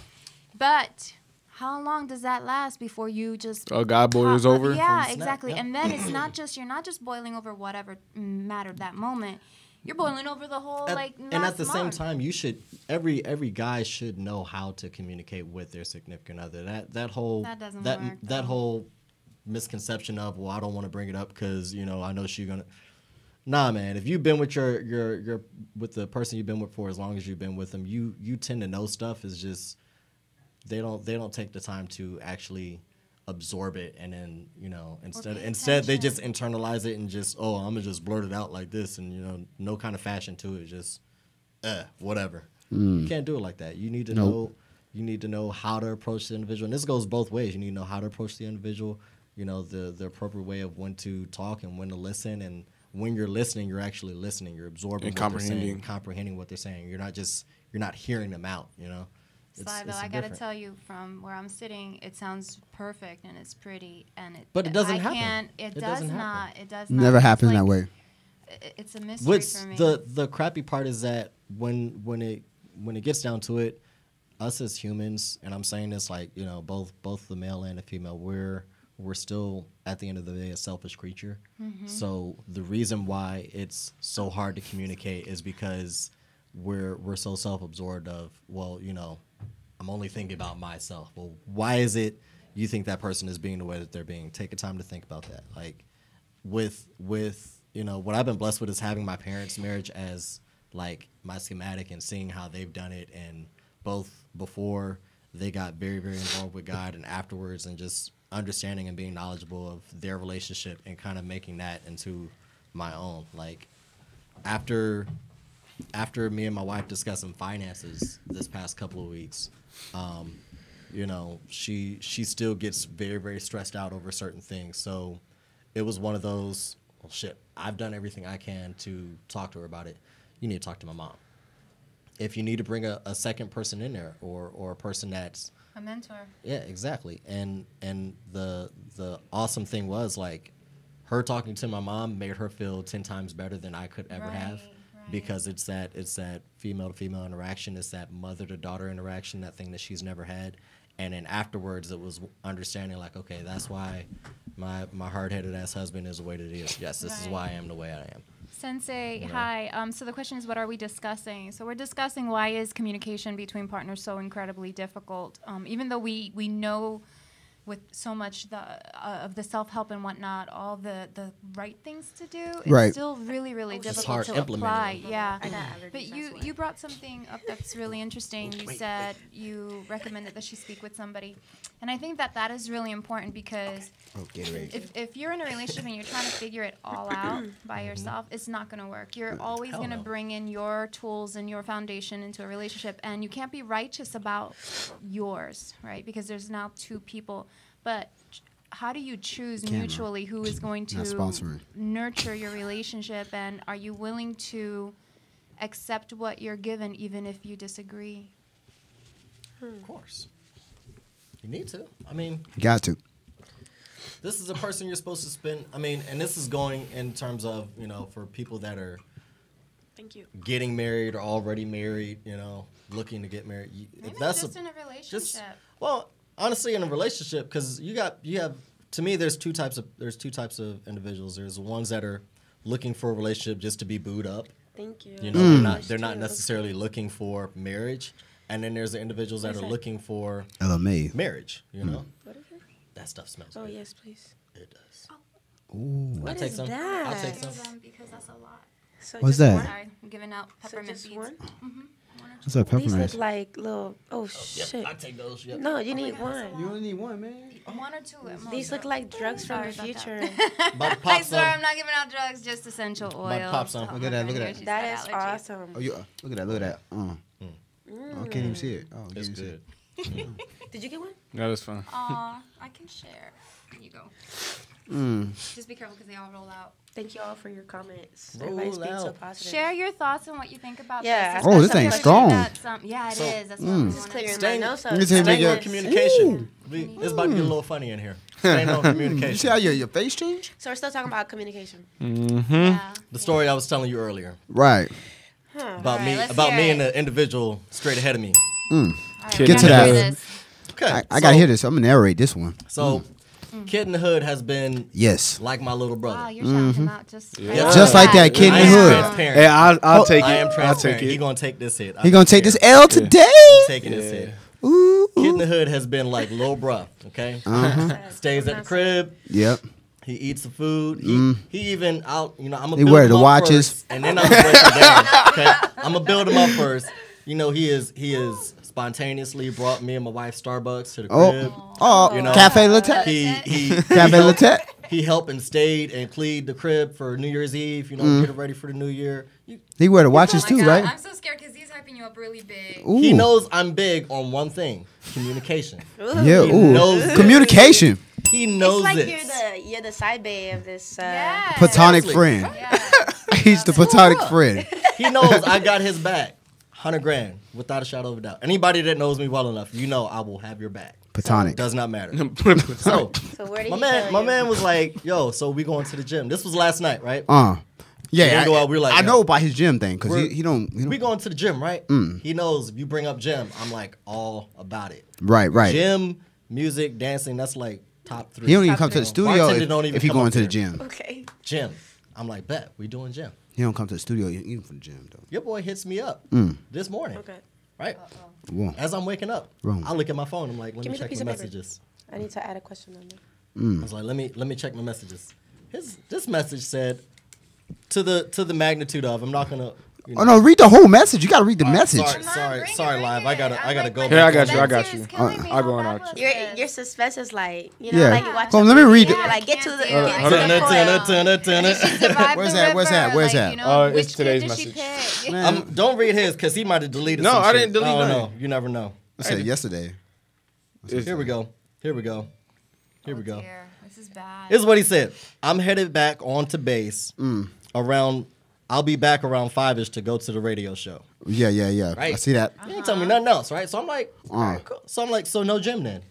But how long does that last before you just... God boils over. Yeah, Snap, exactly. yeah. And then you're not just boiling over whatever mattered that moment. You're boiling over the whole, And at the same time, you should every guy should know how to communicate with their significant other. That whole That doesn't that work, that though. whole misconception of, well, I don't want to bring it up because I know she's gonna. Nah, man. If you've been with your with the person you've been with for as long as you've been with them, you tend to know stuff. Is just they don't take the time to actually absorb it, and then instead they just internalize it and just, I'm gonna just blurt it out like this, and no kind of fashion to it, just whatever. You can't do it like that. You need to know. You need to know how to approach the individual, and this goes both ways. You need to know how to approach the individual. You know, the appropriate way of when to talk and when to listen, and when you're listening, you're actually listening. You're absorbing And what they're saying, comprehending what they're saying. You're not hearing them out. You know. Sly, though, I gotta tell you, from where I'm sitting, it sounds perfect and it's pretty, and But it doesn't happen. It does not. It does not. Never happens It's that like- way. It's a mystery What's for me. the crappy part is that when it gets down to it, us as humans, and I'm saying this like, you know, both the male and the female, we're still at the end of the day a selfish creature. So the reason why it's so hard to communicate is because we're so self-absorbed of, well, you know, I'm only thinking about myself. Well, why is it you think that person is being the way that they're being? Take the time to think about that. Like with you know, what I've been blessed with is having my parents' marriage as like my schematic and seeing how they've done it, and both before they got very, very involved with God and afterwards, and just understanding and being knowledgeable of their relationship and kind of making that into my own. Like after me and my wife discussing finances this past couple of weeks, you know, she still gets very, very stressed out over certain things. So it was one of those, well, shit, I've done everything I can to talk to her about it. You need to talk to my mom. If you need to bring a second person in there, or a person that's a mentor. Yeah, exactly. And the awesome thing was, like, her talking to my mom made her feel 10 times better than I could ever have. Because it's that female to female interaction, it's that mother to daughter interaction, that thing that she's never had. And then afterwards, it was understanding, like, okay, that's why my hard-headed ass husband is the way that he is. Yes, this is why I am the way I am. Sensei, hi. So the question is, what are we discussing? So we're discussing why is communication between partners so incredibly difficult? Even though we know with so much of the self-help and whatnot, all the right things to do, it's still really, really difficult to apply. Yeah. But you brought something up that's really interesting. You said you recommended that she speak with somebody. And I think that is really important, because if you're in a relationship and you're trying to figure it all out by yourself, it's not going to work. You're always going to bring in your tools and your foundation into a relationship, and you can't be righteous about yours, right? Because there's now two people. But how do you choose mutually who is going to nurture your relationship, and are you willing to accept what you're given even if you disagree? Of course. You need to. I mean, got to. This is a person you're supposed to spend. I mean, and this is going in terms of, you know, for people that are getting married or already married, you know, looking to get married. Maybe that's just in a relationship. Well, honestly, in a relationship, because you have. To me, there's two types of individuals. There's the ones that are looking for a relationship just to be booed up. Thank you. You know, they're not necessarily looking for marriage. And then there's the individuals that are looking for marriage, you know? What is it? That stuff smells good. good. Yes, please. It does. Ooh. What is that? I'll take some. Because that's a lot. So what's that? Sorry, I'm giving out peppermint beads. One? What's that peppermint? These look like little, shit. Yep, I take those. Yep. No, you need one. You only need one, man. One or two at most. These look like drugs from the future. I swear I'm not giving out drugs, just essential oil. Pop some. Look at that, look at that. That is awesome. Oh, look at that. I can't even see it. Oh, It's good. Did you get one? That was fun. Aw, I can share. Here you go. Just be careful because they all roll out. Thank you all for your comments. Roll Everybody's being so out. positive. Share your thoughts on what you think about Yeah. this. Oh, this especially thing's if strong. Yeah, it is. That's what we Just want clearing my Staying- nose up. Let me tell you, Staying nigga. on communication. It's about to get a little funny in here. Staying on communication. You see how your face changed? So we're still talking about communication. Yeah. The story I was telling you earlier Right. about Alright, let's me hear and the individual straight ahead of me. All right, Get we're to gonna that. do this. Okay, I gotta hear this. I'm gonna narrate this one. So, Kid in the Hood has been Yes. like my little brother. Wow, you're shouting him out just Yeah. Just like that, Kid in I the am Hood. transparent. Hey, I'll take it. I am I'll transparent. take He it. gonna take this hit. He gonna take this I'm L today. taking this hit. Ooh. Kid in the Hood has been like Lil Bruh, okay? Stays at the crib. Yep. He eats the food. He even out. You know, I'm gonna He build wear him the up watches. first, and then I'm gonna break him down. Okay, I'm gonna build him up first. You know, he is spontaneously brought me and my wife Starbucks to the crib. Oh, You know, Cafe Latte. He Cafe Latte. He helped and stayed and cleaned the crib for New Year's Eve. You know, get it ready for the new year. He wear the watches Oh too, my God, right? I'm so scared because he's hyping you up really big. Ooh. He knows I'm big on one thing: communication. Yeah, He ooh. knows it. Communication. He knows It's like it. you're the side bay of this. Yeah. Platonic Seriously. friend. Yeah. He's the platonic friend. He knows I got his back. 100 grand, without a shadow of a doubt. Anybody that knows me well enough, you know I will have your back. Platonic. Does not matter. So where did My man was like, yo, so we going to the gym. This was last night, right? Yeah, Then we're like, I yeah. know about his gym thing because We're- he don't. We going to the gym, right? He knows if you bring up gym, I'm like all about it. Right. Gym, music, dancing, that's like top 3. He don't even come to the studio Bartender don't even if he come going up to the here. gym. Okay. Gym. I'm like, bet, we doing gym. He don't come to the studio even for the gym though. Your boy hits me up this morning, Okay. right? Whoa. As I'm waking up, Wrong. I look at my phone. I'm like, let Give me me the check piece my of paper. messages. I need to add a question on there. I was like, let me check my messages. This message said, to the magnitude of, I'm not gonna. You know, Oh no, read the whole message. You gotta read the message. Sorry, live. I gotta go. Here, I back got on you. that. I'll go on out. Your suspense is like, you know, Yeah. like you watch. Well, a let me movie read and it. you're like, get to the. Hold on, get hold to on. the Survive Where's the that? Where's river, that? Where's like, that? You know, It's which today's kid did she message. pick? Man, Don't read his because he might have deleted. No, some I shit. didn't delete I don't nothing. know. You never know. I said yesterday. Here we go. Here we go. Dear, this is bad. Here's what he said. I'm headed back onto base around. I'll be back around 5ish to go to the radio show. Yeah. Right. I see that. He ain't tell me nothing else, right? So I'm like, all right, cool. So I'm like, so no gym then.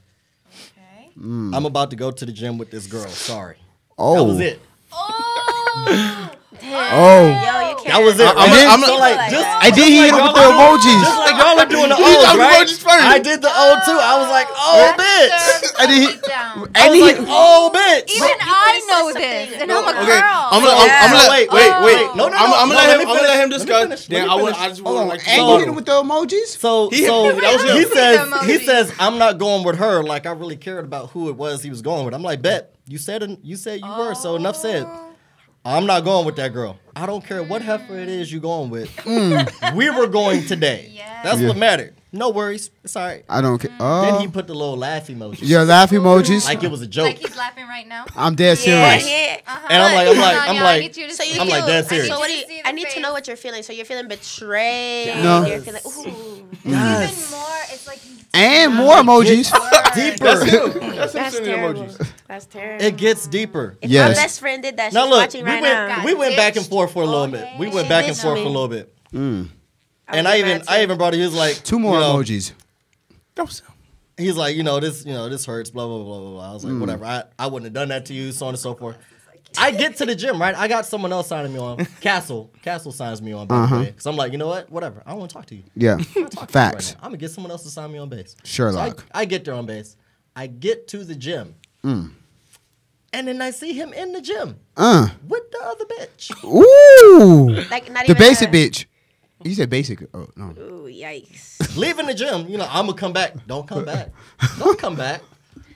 Okay. I'm about to go to the gym with this girl. Sorry. Oh. That was it. Oh. Oh. Yo, you can't. That was it. I'm right? I'm so like, just I did hit him with the emojis. just like y'all are doing the He O's, got right? emojis first. I did the O too. I was like, oh, bitch. I did hit. Down. I was like, oh, bitch. Even I know this, and I'm a girl. Okay, I'm gonna wait. No, No, I'm gonna let me let him finish. discuss. Then Let me I just Hold want on. like And you hit him with the emojis. So that was him. he Emoji. says I'm not going with her. Like I really cared about who it was he was going with. I'm like, bet you said you were. So enough said. I'm not going with that girl. I don't care what heifer it is you going with. We were going today. Yes. That's what mattered. No worries. It's all right. I don't care. Then he Oh. put the little laugh emoji. Your laugh emojis. Like it was a joke. Like he's laughing right now. I'm dead Yeah, serious. yeah. And I'm like, So you I'm like feel- dead serious. So what do I you? need to I need to see know the what you're feeling. So you're feeling betrayed. No. You're feeling. Ooh. Yes. Even more, it's like And more emojis. Deeper. That's That's sending terrible. emojis. That's terrible. It gets deeper. If Yes. my best friend did that, she's Now look, watching right now. we went back and forth for a little bit. We went back and forth for a little bit. And I even brought it. He was like, 2 more you know, emojis. He's like, this hurts, blah blah blah blah blah. I was like, whatever. I wouldn't have done that to you, so on and so forth. I get to the gym, right? I got someone else signing me on. Castle signs me on base. Because I'm like, you know what? Whatever. I don't want to talk to you. Yeah. Right Facts. now. I'm gonna get someone else to sign me on base. Sherlock. So I get there on base. I get to the gym. And then I see him in the gym with the other bitch. Ooh. Like not The even basic a- bitch. You said basic. Oh no. Ooh, yikes. Leaving the gym, I'm gonna come back. Don't come back. Don't come back.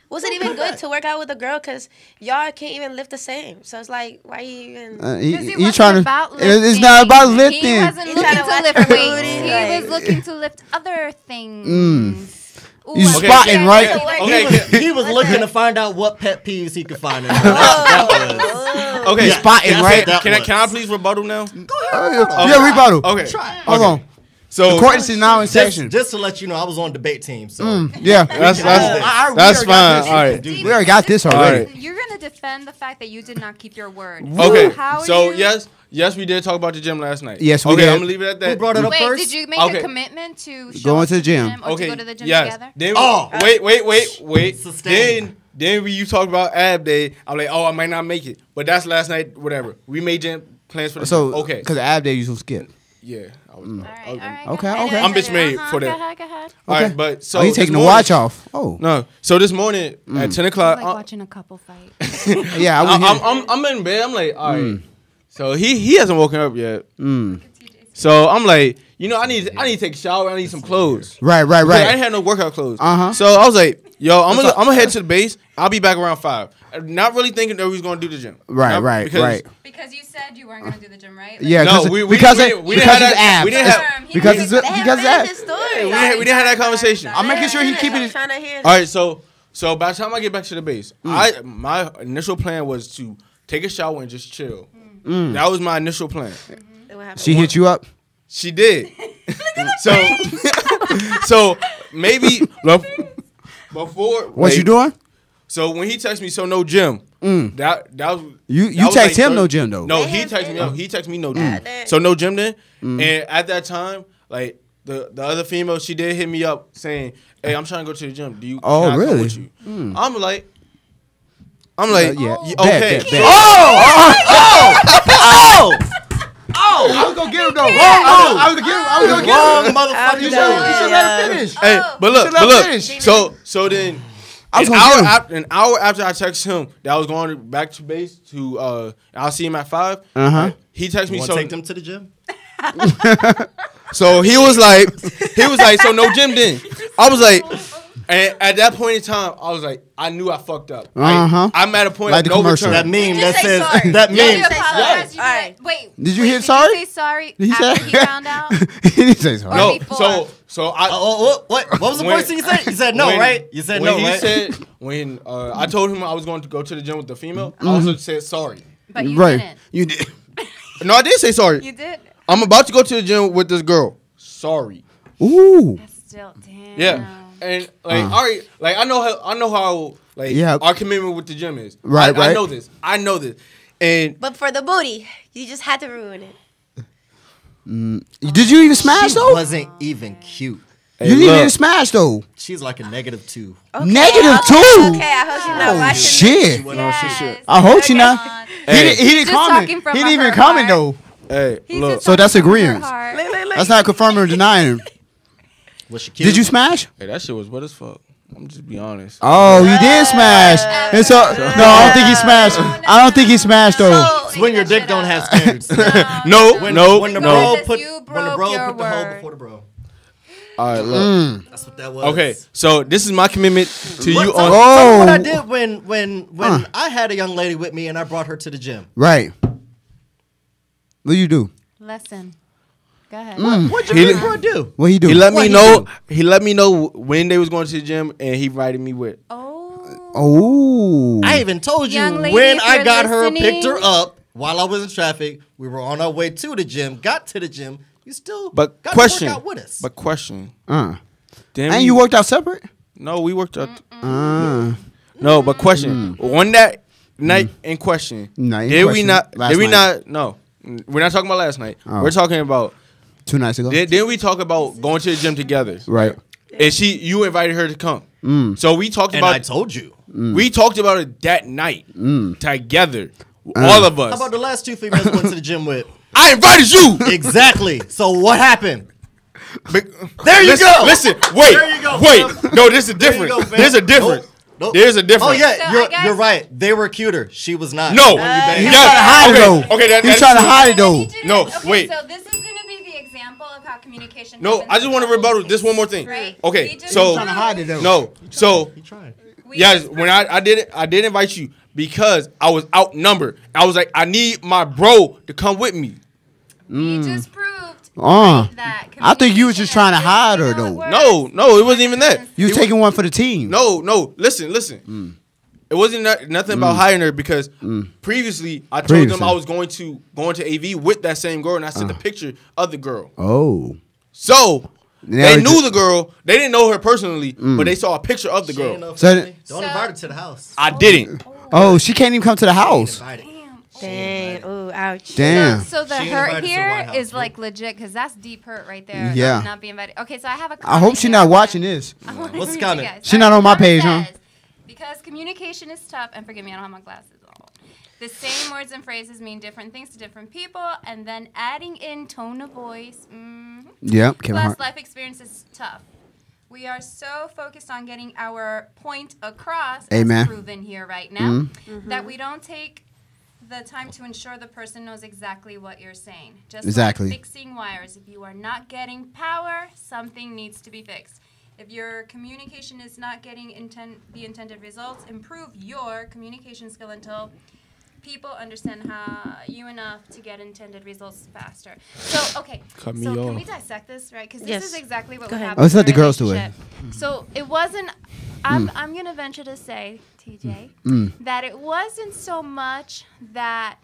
Was it even good to work out with a girl? Because y'all can't even lift the same. So it's like, why you even? He trying to. About It's not about He lifting. wasn't He's looking trying to to watch lift her weights. booty, He like- was looking to lift other things. Ooh, You I'm spotting, scared. right? Okay, He was looking to find out what pet peeves he could find in her. That was. okay. Yeah, spotting, that's right? what that Can I was. please rebuttal now? Yeah, rebuttal. Okay. Hold on. So The court is now in session. Just to let you know, I was on debate team. So Yeah. that's we fine. already got All this. right. Dude, We already got this already. Alright. You're gonna defend the fact that you did not keep your word. Okay. How So you- yes, we did talk about the gym last night. Yes, we okay, did. I'm gonna leave it at that. Who brought it up Wait, first? did you make Okay. a commitment to show Going up to the gym. or Okay. to go to the gym yes. together? Then, Oh. wait. Sustain. Then when you talked about ab day, I'm like, oh, I might not make it, but that's last night. Whatever. We made gym plans for the So gym. Okay. because the ab day you should skip. Yeah. I was, All right, I was- all right. Okay, go ahead. okay. I'm bitch made for that. Go ahead. All Okay. right, but so Oh, you this taking the morning- watch off? Oh. No. So this morning at 10 o'clock, Like watching a couple fight. Yeah, I was here. I'm in bed. I'm like, all right. So he hasn't woken up yet. So I'm like, I need to take a shower. I need some clothes. Right. I didn't have no workout clothes. Uh-huh. So I was like, yo, I'm gonna head to the base. I'll be back around 5. Not really thinking that we was gonna do the gym. Right. Because you said you weren't gonna do the gym, right? Yeah, No, because we it's didn't have that. abs. We didn't have. Because it's They because haven't that. finished the story. We didn't have that conversation. I'm making sure he keeping I'm it. trying to hear. All right, so So by the time I get back to the base, my initial plan was to take a shower and just chill. That was my initial plan. She hit you up? She did. so maybe before. What you doing? So when he texted me, so no gym. That was You text him no gym though. No, he texted me. He texted me no gym. So no gym then. And at that time, like the other female, she did hit me up saying, "Hey, I'm trying to go to the gym. Do you? Oh, can I come really? with you?" I'm like, yeah. okay. Bet. I was gonna get him though. I was gonna get Wrong him. motherfucker. You should let him finish. Hey, but look. So then, I was an hour after I text him that I was going back to base to I'll see him at 5. He texted me. Want So to take them to the gym? So he was like, so no gym then. I was like, and at that point in time, I was like, I knew I fucked up. Right? I'm at a point Like of the no commercial. return. That meme Just that say says sorry. that Yeah, you meme. apologize. You Alright. did. Wait. Did you hear did sorry? He say sorry Did he after say? he found out? He didn't say sorry. No, before. so I. What was the When- first thing you said? You said no, when- right? You said when no, he right? said when I told him I was going to go to the gym with the female, I also said sorry. But you Right. didn't. You did. No, I did say sorry. You did. I'm about to go to the gym with this girl. Sorry. Ooh. That's still damn. Yeah. And like, all right, like I know how like Yeah. our commitment with the gym is. Right, I right. know this. And But for the booty, you just had to ruin it. Did you even smash She though? wasn't even cute. You didn't look. even smash though. She's like a -2. -2. Okay, I hope you're not Oh watching shit. Yes. I hope she Come not. on. Hey. He didn't Just comment. talking He from didn't a even hurt comment heart. though. hey, He's look. just So that's talking from her agreement. heart. That's not confirming or denying him. Was she cute? Did you smash? Hey, that shit was wet as fuck. I'm just be honest. Oh, he did smash. And so no, I don't think he smashed. I don't think he smashed though. It's when your dick don't have standards. No, When no, the no. bro Regardless, put you when the broke bro your put the hoe word. before the bro. All right, look. That's what that was. Okay, so this is my commitment to you Tell on. me what I Oh, did when I had a young lady with me and I brought her to the gym. right. What you do? Lesson. Go ahead. What'd He- your big bro do? What he do? He let What me he know. do? He let me know when they was going to the gym, and he invited me with. Oh. Oh. I even told you Young lady, when if I you're got her, picked her listening. up while I was in traffic. We were on our way to the gym. Got to the gym. You still But got question. to work out with us. But question. And Then you worked out separate? No, we worked out. Uh, No, but question. On that night in question, Night in did we question. not? Last Did we night. not? No, we're not talking about last night. Oh. We're talking about. 2 nights ago. Didn't we talk about going to the gym together? Right. And you invited her to come. So we talked and about. I told you. We talked about it that night together, all of us. How about the last 2 females we went to the gym with? I invited you. Exactly. So what happened? There you go. Listen, wait, There you go, wait. fam. No, this is There you different. go, fam. There's a difference. Nope. There's a difference. Oh yeah, So I you're guess- right. They were cuter. She was not. No. When you banged. He's trying to hide it though. Okay, He's trying to hide it though. No, Okay, wait. So this is going to be the example of how communication. No, happens I just want to in couples. rebuttal this one more thing. Right. Okay, He just so Trying to hide it though. no, so He tried. We yes, just when I did invite you because I was outnumbered. I was like, I need my bro to come with me. We just proved that. I think you was just trying to hide her, though. No, it wasn't even that. You was taking one for the team. No, listen. It wasn't nothing about hiring her because previously I told Previously. them I was going to AV with that same girl and I sent a picture of the girl. Oh. So Now they it knew just- the girl. They didn't know her personally, but they saw a picture of the She ain't girl. no So family. Don't So- invite her to the house. I didn't. Oh, she can't even come to the house. Invite it. Dang. Ooh, ouch. Damn. So the She ain't hurt invited to the here White House, is nope. like legit because that's deep hurt right there. Yeah. Not be invited. Okay, so I have a. I hope she's not watching this. What's the What's comment? She not on my page, huh? Because communication is tough, and forgive me, I don't have my glasses on. The same words and phrases mean different things to different people, and then adding in tone of voice. Yep, Kevin Plus, Hart. life experience is tough. We are so focused on getting our point across, Amen. as proven here right now, that we don't take the time to ensure the person knows exactly what you're saying. Just Exactly. like fixing wires. If you are not getting power, something needs to be fixed. If your communication is not getting the intended results, improve your communication skill until people understand you enough to get intended results faster. So, okay. Cut me Can off. we dissect this, right? Because Yes. this is exactly what Go would ahead. happen. Oh, let's let in a the girls do it. relationship. So it wasn't. I'm gonna venture to say, TJ, that it wasn't so much that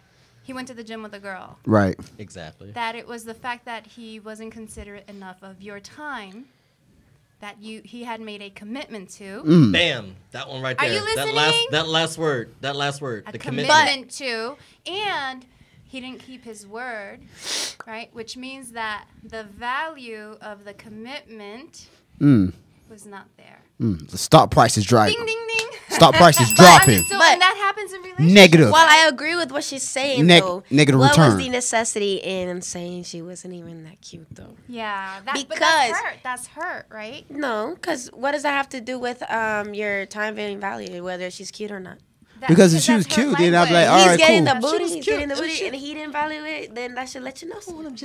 he went to the gym with a girl. Right. Exactly. That it was the fact that he wasn't considerate enough of your time that he had made a commitment to. Bam. That one right Are there. you listening? That last word. A The commitment to, and he didn't keep his word, right? Which means that the value of the commitment was not there. The stock price is dropping. Ding, ding, ding. Stock price is I dropping. mean, so, But- and that happens in relationships. Negative. Well, I agree with what she's saying, though. Negative what return. was the necessity in saying she wasn't even that cute, though? Yeah, but Because- that's hurt. That's hurt, right? No, because what does that have to do with your time being valued, whether she's cute or not? Because if she was that's her cute, then I'd be like, language. all He's right, getting cool. the booty, was he's cute. getting the It was booty, cute. and he didn't value it, then that should let you know.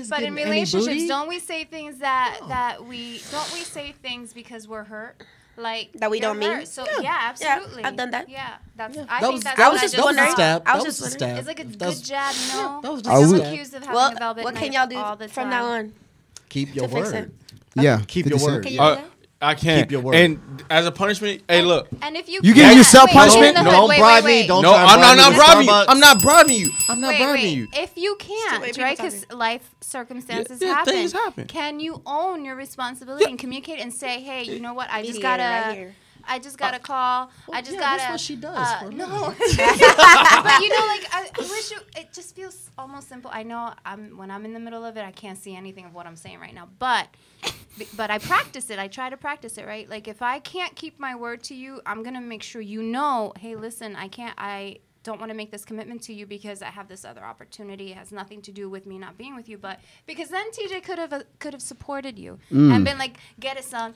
But in relationships, don't we say things don't we say things because we're hurt? Like That we you're don't mean? hurt. So yeah, absolutely. I've done that. Yeah, that's. That I think was that's. I what was just just wondering. saw. stab. I was That just was a wondering. stab. It's like a That was- good jab, no. that was Like, just I'm a stab. accused of having Well, a velvet what knife can y'all do all the from time. now on? Keep your to fix word. Yeah. Keep your 50 word. Can you Cent. do that? I can't. Keep your word. And as a punishment, hey, look. And if you You giving can't- yourself wait, punishment? hold in the Don't hood. bribe wait, me. wait. Don't No, try to I'm bribe me not with bribing you. Starbucks. I'm not bribing you. I'm not Wait, bribing wait. you. If you can't, people right? talking. Because life circumstances Yeah, happen. things happen. Can you own your responsibility and communicate and say, "Hey, you know what? I just Mediator gotta, right here. I just gotta call. I just yeah, gotta." that's what she does for me. No, but you know, like I wish it just feels almost simple. I know when I'm in the middle of it, I can't see anything of what I'm saying right now, but I practice it. I try to practice it, right? Like if I can't keep my word to you, I'm gonna make sure you know, hey, listen, I don't want to make this commitment to you because I have this other opportunity. It has nothing to do with me not being with you, but because then TJ could have supported you and been like, get it, son,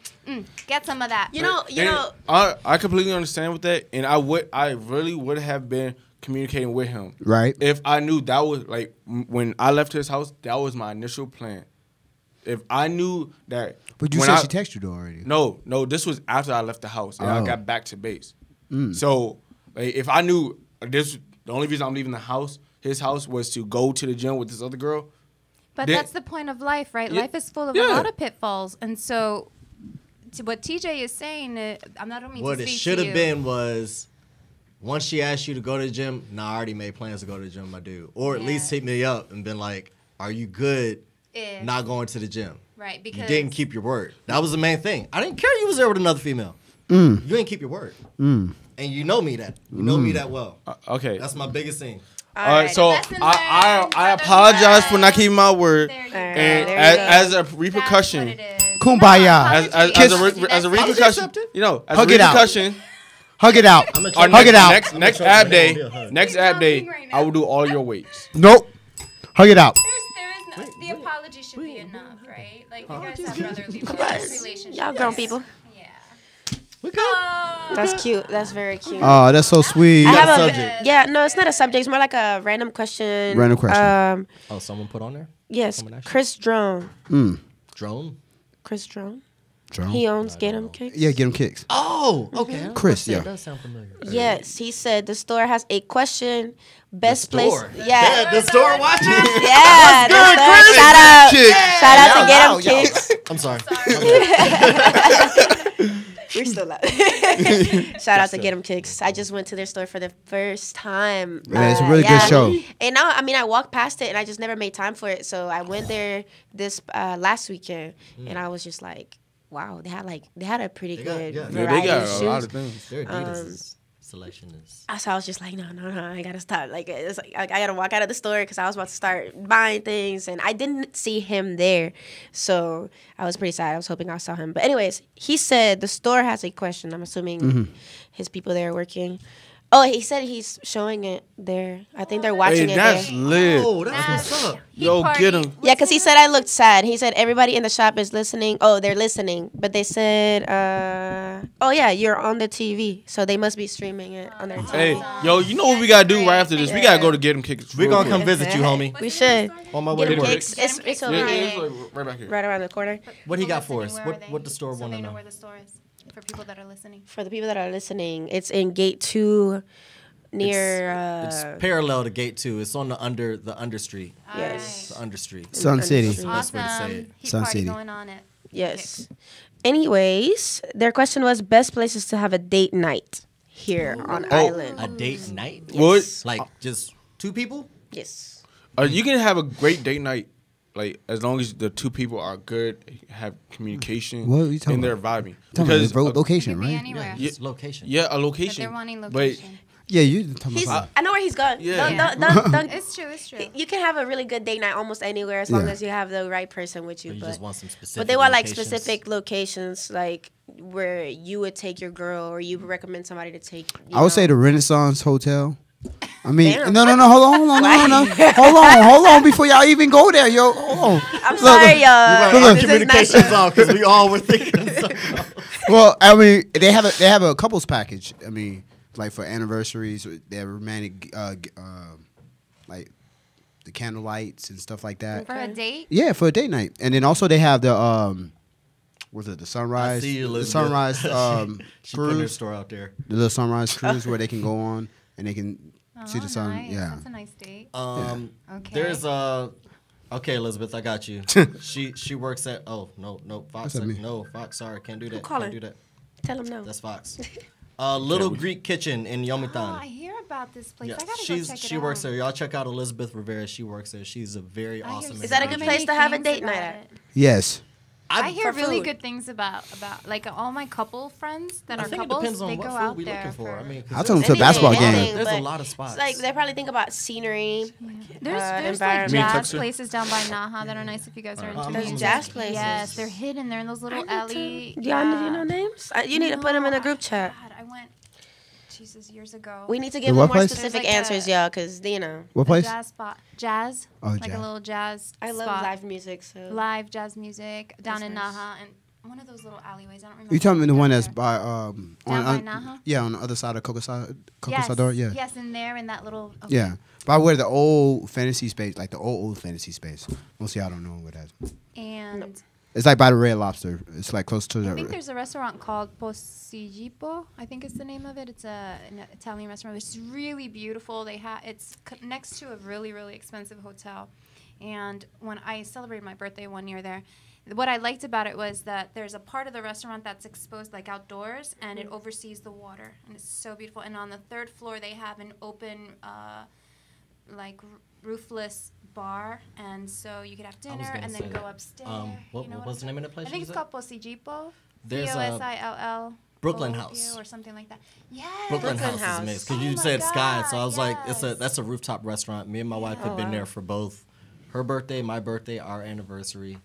get some of that. You know. I completely understand with that, and I really would have been communicating with him. Right. If I knew that was like when I left his house, that was my initial plan. If I knew that. But you when said I- she texted you already. No, this was after I left the house and I Oh. got back to base. So, like, if I knew this, the only reason I'm leaving the house, his house, was to go to the gym with this other girl. But Then- that's the point of life, right? Yeah. Life is full of Yeah. a lot of pitfalls, and so what TJ is saying, I'm not only What to it speak should to have you. been was, once she asked you to go to the gym, I already made plans to go to the gym, my dude. Or at Yeah. least hit me up and been like, are you good If- not going to the gym? right? Because You didn't keep your word. That was the main thing. I didn't care you was there with another female. You didn't keep your word. And you know me that. You know me that well. Okay. That's my biggest thing. All right, so Lesson I learned, apologize for not brother. keeping my word, There you And go. and there you as go. a repercussion, That's what it is. Kumbaya. as a Apology, repercussion, accepted. you know, as Hug a it out. repercussion, Hug it out. our Hug it out. next I'm ab gonna day, show you a hug. next He's ab day, hugging right now. I will do all your weights. Nope. Hug it out. There is no. The apology should be enough, right? Like you guys have brotherly relationships. Y'all grown people. Yeah. We good. That's cute. That's very cute. Oh, that's so sweet. I have a subject. yeah. No, it's not a subject. It's more like a random question. Random question. Oh, someone put on there? Yes, Someone actually- Chris Drone. Drone? Chris Drone. Drone? He owns Get 'em Kicks. Yeah, get him kicks. Oh, okay. Chris, yeah. That does sound familiar. Yes, he said the store has a question. Best The place. store. Yeah. The store watching? Yeah. the store. Shout out. Shout out to Get 'em Kicks. I'm sorry. We're still out. Shout out to Get 'em Kicks. I just went to their store for the first time. Man, it's a really good show. And now, I mean, I walked past it and I just never made time for it. So I went there this last weekend, and I was just like, wow, they had a pretty They got- good yeah. Yeah, variety they got of a shoes. lot of things. Their Adidas selection is. So I was just like, no, I gotta stop. Like, it's like I gotta walk out of the store because I was about to start buying things, and I didn't see him there, so I was pretty sad. I was hoping I saw him, but anyways, he said the store has a question. I'm assuming his people there are working. Oh, he said he's showing it there. I think they're watching Hey, it that's there. lit. Oh, that's what's up. Yo, get him. Yeah, because he said I looked sad. He said everybody in the shop is listening. Oh, they're listening. But they said, oh, yeah, you're on the TV. So they must be streaming it on their TV. Hey, yo, you know what we gotta do right after this? We gotta go to Get 'em Kicks. We're real going to quick. come visit you, homie. We should. On my way Get to 'em work. Kicks. It's over Yeah, here. it's like right back here. Right around the corner. What he got for Listening, us? where are What they? the store So want they to know know? where the store is for people that are listening. For the people that are listening, it's in gate 2, near. It's parallel to Gate 2. It's on the under street. Yes. The under street. Sun City. That's the best way to say Awesome. it. Heat Sun party City. going on it. Yes. Anyways, their question was best places to have a date night here on Island. A date night? What? Like just two people? Yes. You can have a great date night, like as long as the two people are good, have communication, What are you talking and they're about? vibing. Because Because location, Could be right? anywhere. It's location. yeah, a But location. they're wanting But location. Yeah, you talking He's, about. I know where he's going. Yeah. Don't. It's true. It's true. You can have a really good date night almost anywhere as long Yeah. as you have the right person with you. But you But, just want some specific but they want like locations. specific locations, like where you would take your girl or you would recommend somebody to take. I would say the Renaissance Hotel. I mean, Damn. no, hold on, hold on, before y'all even go there, yo, hold on. I'm sorry, y'all. look, This is not Communication's sure. off because we all were thinking something else. Well, I mean, they have a couples package. I mean, like for anniversaries, they have romantic, like the candle lights and stuff like that. For a date? Yeah, for a date night, and then also they have the was it the sunrise? I see you, the Elizabeth. sunrise She put her cruise, store out there. the little sunrise cruise where they can go on and they can see the sun. Nice. Yeah. That's a nice date. Okay. Okay. Okay, Elizabeth, I got you. She works at no Fox. That's me. No Fox. Sorry, can't do that. calling? Can't do that. Tell him no. That's Fox. Little Greek Kitchen in Oh, Yomitan. I hear about this place. Yeah, I gotta go check it she out. works there. Y'all check out Elizabeth Rivera. She works there. She's a very I hear awesome. Is that a good so place many to have a things date night about at? it. Yes. I hear for really food. good things about like all my couple friends that I are think it couples. depends on They what go food out we there looking for. I mean, 'cause I'll take them to a Anything, basketball anything, game. There's a but lot of spots. It's like they probably think about scenery. There's like environment. Me and jazz Tuxer? places down by Naha that are nice if you guys are into There's music. jazz places. Yes, they're hidden. They're in those little alley. Do y'all know names? You need to put them in a group chat. God, I went. Jesus, years ago. We need to The give what them more place? specific There's like answers, a- y'all, because, you know, What A place? jazz spot. Jazz. Oh, like jazz. a little jazz. I love spot. live music. So Live jazz music down That's in nice. Naha and one of those little alleyways. I don't remember. You talking about the down one that's there. by Down by Naha? yeah, on the other side of Cocosador? Yes. Yeah. Yes, in there in that little. Okay. Yeah. By where the old fantasy space, like the old fantasy space. Most of y'all don't know what that is. And It's like by the Red Lobster. It's like close to I think the. there's a restaurant called Posigipo. I think is the name of it. It's an Italian restaurant. It's really beautiful. It's next to a really really expensive hotel. And when I celebrated my birthday one year there, what I liked about it was that there's a part of the restaurant that's exposed like outdoors, and it oversees the water, and it's so beautiful. And on the third floor, they have an open, roofless bar, and so you could have I was dinner gonna and say then that. go upstairs. What you know was the name of the place I think you it's said? called Posigipo. There's a Posill. Brooklyn House. Or something like that. Yes. Brooklyn Brooklyn House House. is amazing because Oh you my said Sky, so I God, was like, yes. that's a rooftop restaurant. Me and my wife have been there for both her birthday, my birthday, our anniversary.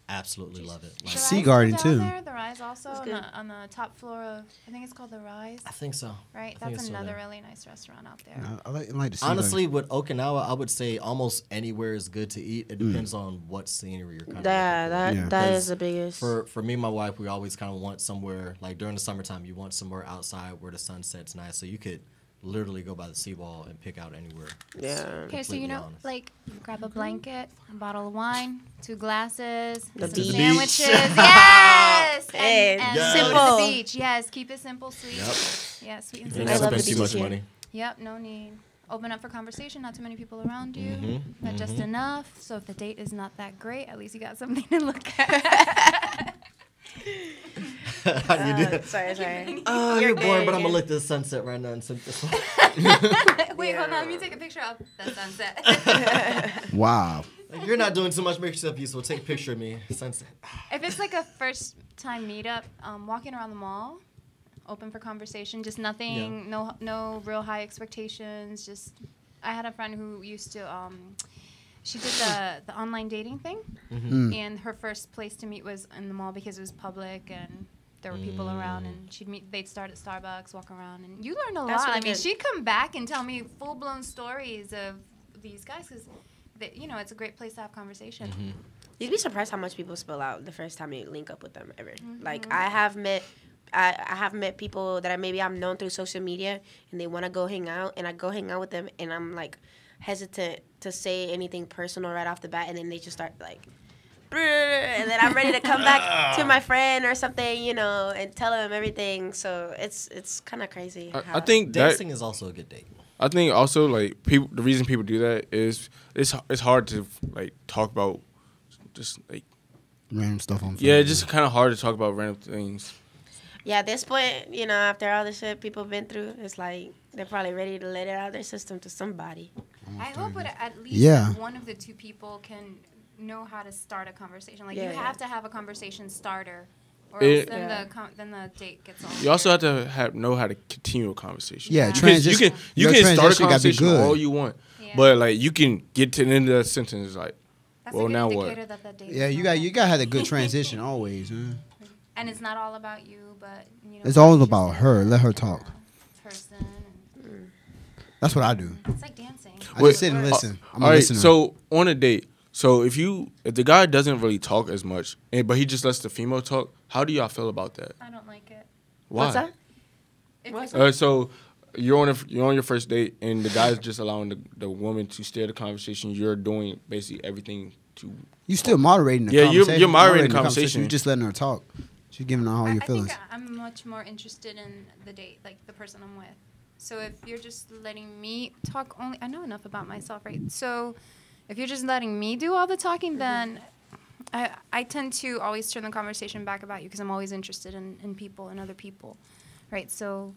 Absolutely love it. Like, The Sea Rise Garden, is too. down there, The Rise also good. on the top floor of, I think it's called The Rise, I think so. right? I think That's it's still another there. really nice restaurant out there. I like the sea Honestly, with Okinawa, I would say almost anywhere is good to eat. It depends on what scenery you're kind of that Yeah. that Because is the biggest. For me and my wife, we always kind of want somewhere, like during the summertime, you want somewhere outside where the sun sets nice. So you could literally go by the seawall and pick out anywhere. Yeah. Okay, so Completely honest. like grab a blanket, a bottle of wine, 2 glasses, The some beach. sandwiches. Yes, Hey, and yes. go to Simple. the beach. Yes, keep it simple, sweet. Yep. Yeah, sweet and You simple. I don't love the spend too beaches much here. money. Yep, no need. Open up for conversation, not too many people around you, Mhm, but just enough. So if the date is not that great, at least you got something to look at. How do you do that? Sorry. Oh, you're boring, good, but I'm you're gonna let this sunset right now and send this one. Wait, hold on. Let me take a picture of the sunset. Wow. Like, you're not doing too much. Make yourself useful. Take a picture of me. Sunset. If it's like a first time meetup, walking around the mall, open for conversation, just nothing, no real high expectations. Just, I had a friend who used to, she did the online dating thing, and her first place to meet was in the mall because it was public and there were people around, and they'd start at Starbucks, walk around, and you learn a That's lot. really I mean, good. she'd come back and tell me full blown stories of these guys because, it's a great place to have conversation. You'd be surprised how much people spill out the first time you link up with them ever. Like I have met people that I'm known through social media, and they want to go hang out, and I go hang out with them, and I'm like hesitant to say anything personal right off the bat, and then they just start like and then I'm ready to come back to my friend or something, you know, and tell him everything. So it's kind of crazy. I think dancing is also a good date. I think also like people, the reason people do that is it's hard to like talk about just like random stuff on. Yeah, it's just kind of hard to talk about random things. Yeah, at this point, you know, after all the shit people been through, it's like they're probably ready to let it out of their system to somebody. I hope at least one of the two people can know how to start a conversation. Like you have to have a conversation starter, or else then the date gets on. You also have to know how to continue a conversation. Yeah, you can start a conversation all you want, but like you can get to the end of the sentence like, that's well, a good now indicator what? That date Yeah, you got to have a good transition always. Man. And it's not all about you, but you know. It's always about her. Let her talk. Person. That's what I do. It's like dancing. I just sit and listen. I'm a listener. So on a date, so if the guy doesn't really talk as much, but he just lets the female talk, how do y'all feel about that? I don't like it. Why? What's that? So you're on your first date, and the guy's just allowing the woman to steer the conversation. You're doing basically everything to. You still moderating the conversation. You're moderating the conversation. You're just letting her talk. She's giving her all your feelings. I think I'm much more interested in the date, like the person I'm with. So if you're just letting me talk only, I know enough about myself, right? So if you're just letting me do all the talking, then I tend to always turn the conversation back about you because I'm always interested in people and other people, right? So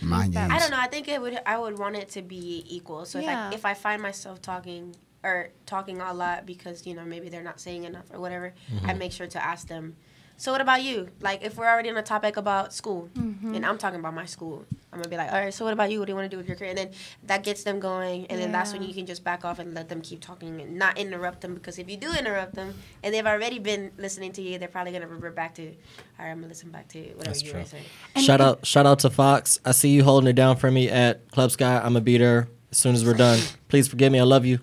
I don't know. I think I would want it to be equal. So if I find myself talking a lot because, you know, maybe they're not saying enough or whatever, I make sure to ask them, so what about you? Like, if we're already on a topic about school, and I'm talking about my school, I'm going to be like, all right, so what about you? What do you want to do with your career? And then that gets them going, and then that's when you can just back off and let them keep talking and not interrupt them, because if you do interrupt them, and they've already been listening to you, they're probably going to revert back to, all right, I'm going to listen back to whatever you were saying. Shout out to Fox. I see you holding it down for me at Club Sky. I'm going to be there as soon as we're done. Please forgive me. I love you.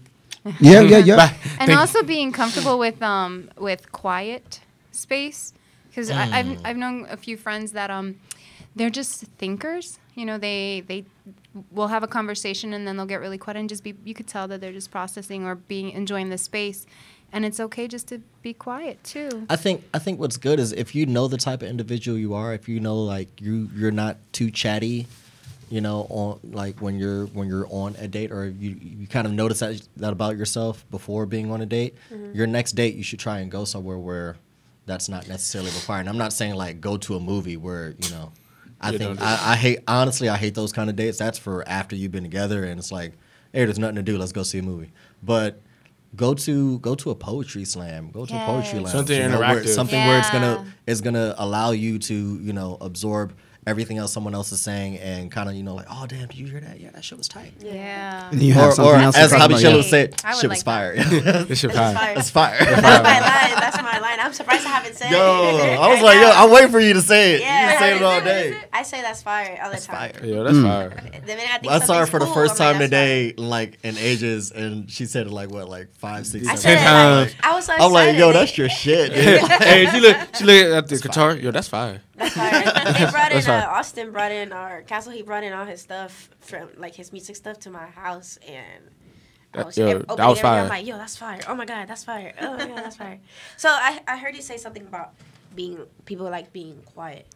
Yeah. And also being comfortable with quiet space. Because I've known a few friends that they're just thinkers. You know, they will have a conversation and then they'll get really quiet and just you could tell that they're just processing or enjoying the space. And it's okay just to be quiet too. I think what's good is if you know the type of individual you are, if you know like you're not too chatty, you know, on like when you're on a date, or you kind of notice that about yourself before being on a date, your next date you should try and go somewhere where that's not necessarily required. And I'm not saying like go to a movie where, you know, I hate those kind of dates. That's for after you've been together and it's like, hey, there's nothing to do, let's go see a movie. But go to a poetry slam, go to a poetry lounge, something interactive, where it's gonna allow you to, you know, absorb everything else someone else is saying and kind of, you know, like, oh damn, did you hear that? Yeah, that shit was tight. Yeah. And you have something else as to talk Hobby about. Shell would say, I would shit like was fire. This shit fire. That's fire. That's my line. I'm surprised I haven't said it. I was like, I'm waiting for you to say it. Yeah. You say it all day. I say that's fire all the time. Fire. Yeah, that's fire. The minute I think I saw her something's for the cool, first I'm like, time that's today, like in ages, and she said it like what, like 5, 6, I 7 said it, times. I was so I'm like, excited. yo, that's your shit. Hey, she looked at the guitar. Yo, that's fire. That's fire. They brought in, fire. Austin brought in our Castle. He brought in all his stuff from like his music stuff to my house, and I was that opening was everything. fire. I'm like, yo, that's fire. Oh my god, that's fire. Oh my god, that's fire. So I heard you say something about people like being quiet.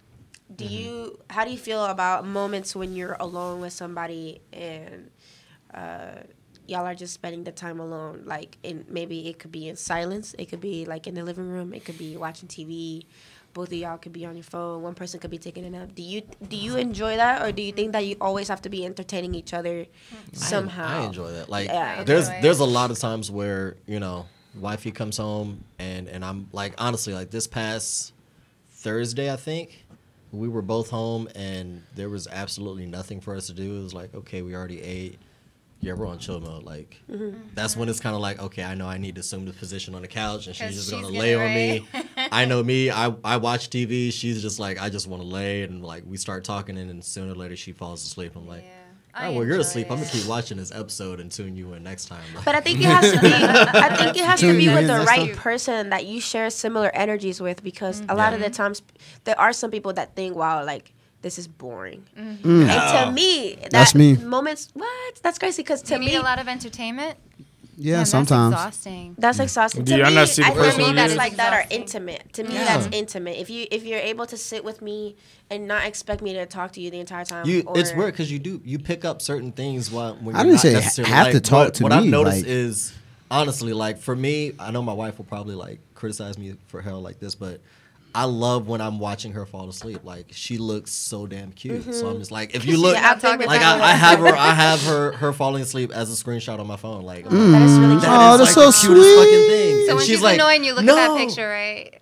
How do you feel about moments when you're alone with somebody and y'all are just spending the time alone? Like, maybe it could be in silence. It could be like in the living room. It could be watching TV. Both of y'all could be on your phone. One person could be taking a nap. Do you enjoy that, or do you think that you always have to be entertaining each other somehow? I enjoy that. Like, Yeah. there's a lot of times where, you know, wifey comes home and I'm like, honestly, like this past Thursday, I think we were both home and there was absolutely nothing for us to do. It was like, okay, we already ate. Yeah, we're on chill mode. Like, that's when it's kind of like, okay, I know I need to assume the position on the couch, and she's just gonna lay on me. I know me. I watch TV. She's just like, I just want to lay, and like we start talking, and then sooner or later she falls asleep. I'm like, all right, well, you're asleep. I'm gonna keep watching this episode and tune you in next time. But I think it has to be. I think it has to be with the right person that you share similar energies with, because a lot of the times there are some people that think, wow, like, this is boring. And to me, That's me. Moments, what? That's crazy, because to You me, need a lot of entertainment. Yeah, Man, sometimes. That's exhausting. That's exhausting. Do To y'all me, not see the I person think you that's is? like that are Exhausting. intimate. To me, Yeah. that's intimate. If you're able to sit with me and not expect me to talk to you the entire time, It's weird because you pick up certain things when I you're didn't not say necessarily, have like, to talk to what me, I've noticed like- is honestly, like for me, I know my wife will probably like criticize me for hell like this, but I love when I'm watching her fall asleep. Like she looks so damn cute. So I'm just like, if you look, Yeah, I've been with like that. I have her falling asleep as a screenshot on my phone. Like That is really cute. Oh, that's so the cutest sweet. fucking thing. So And when she's like, annoying, you look no. at that picture, right?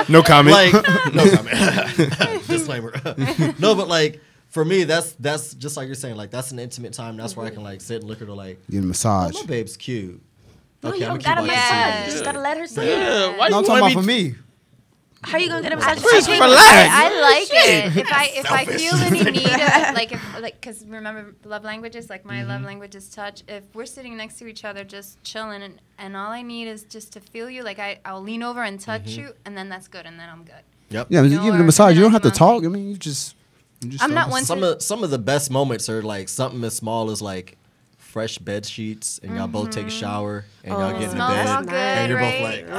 No comment. Like no comment. Disclaimer. No, but like for me, that's just like you're saying. Like that's an intimate time. That's where I can like sit and look at her like, Get a oh, massage. my babe's cute. No, Okay, you I'm don't gonna gotta keep on massage. seeing You it. just gotta let her sleep. Yeah, why No, I'm you talking want about for me. How you gonna get a massage? I like it. If I feel any need of because remember love languages, like my love language is touch. If we're sitting next to each other just chilling and all I need is just to feel you, like I'll lean over and touch you, and then that's good, and then I'm good. Yep. Yeah, you give it a or- massage. You don't and have to then I'll talk. I mean, you just I'm not one to. Some of the best moments are like something as small as like fresh bed sheets and y'all both take a shower and y'all get in the Smells all bed good, and you're right? both like, Or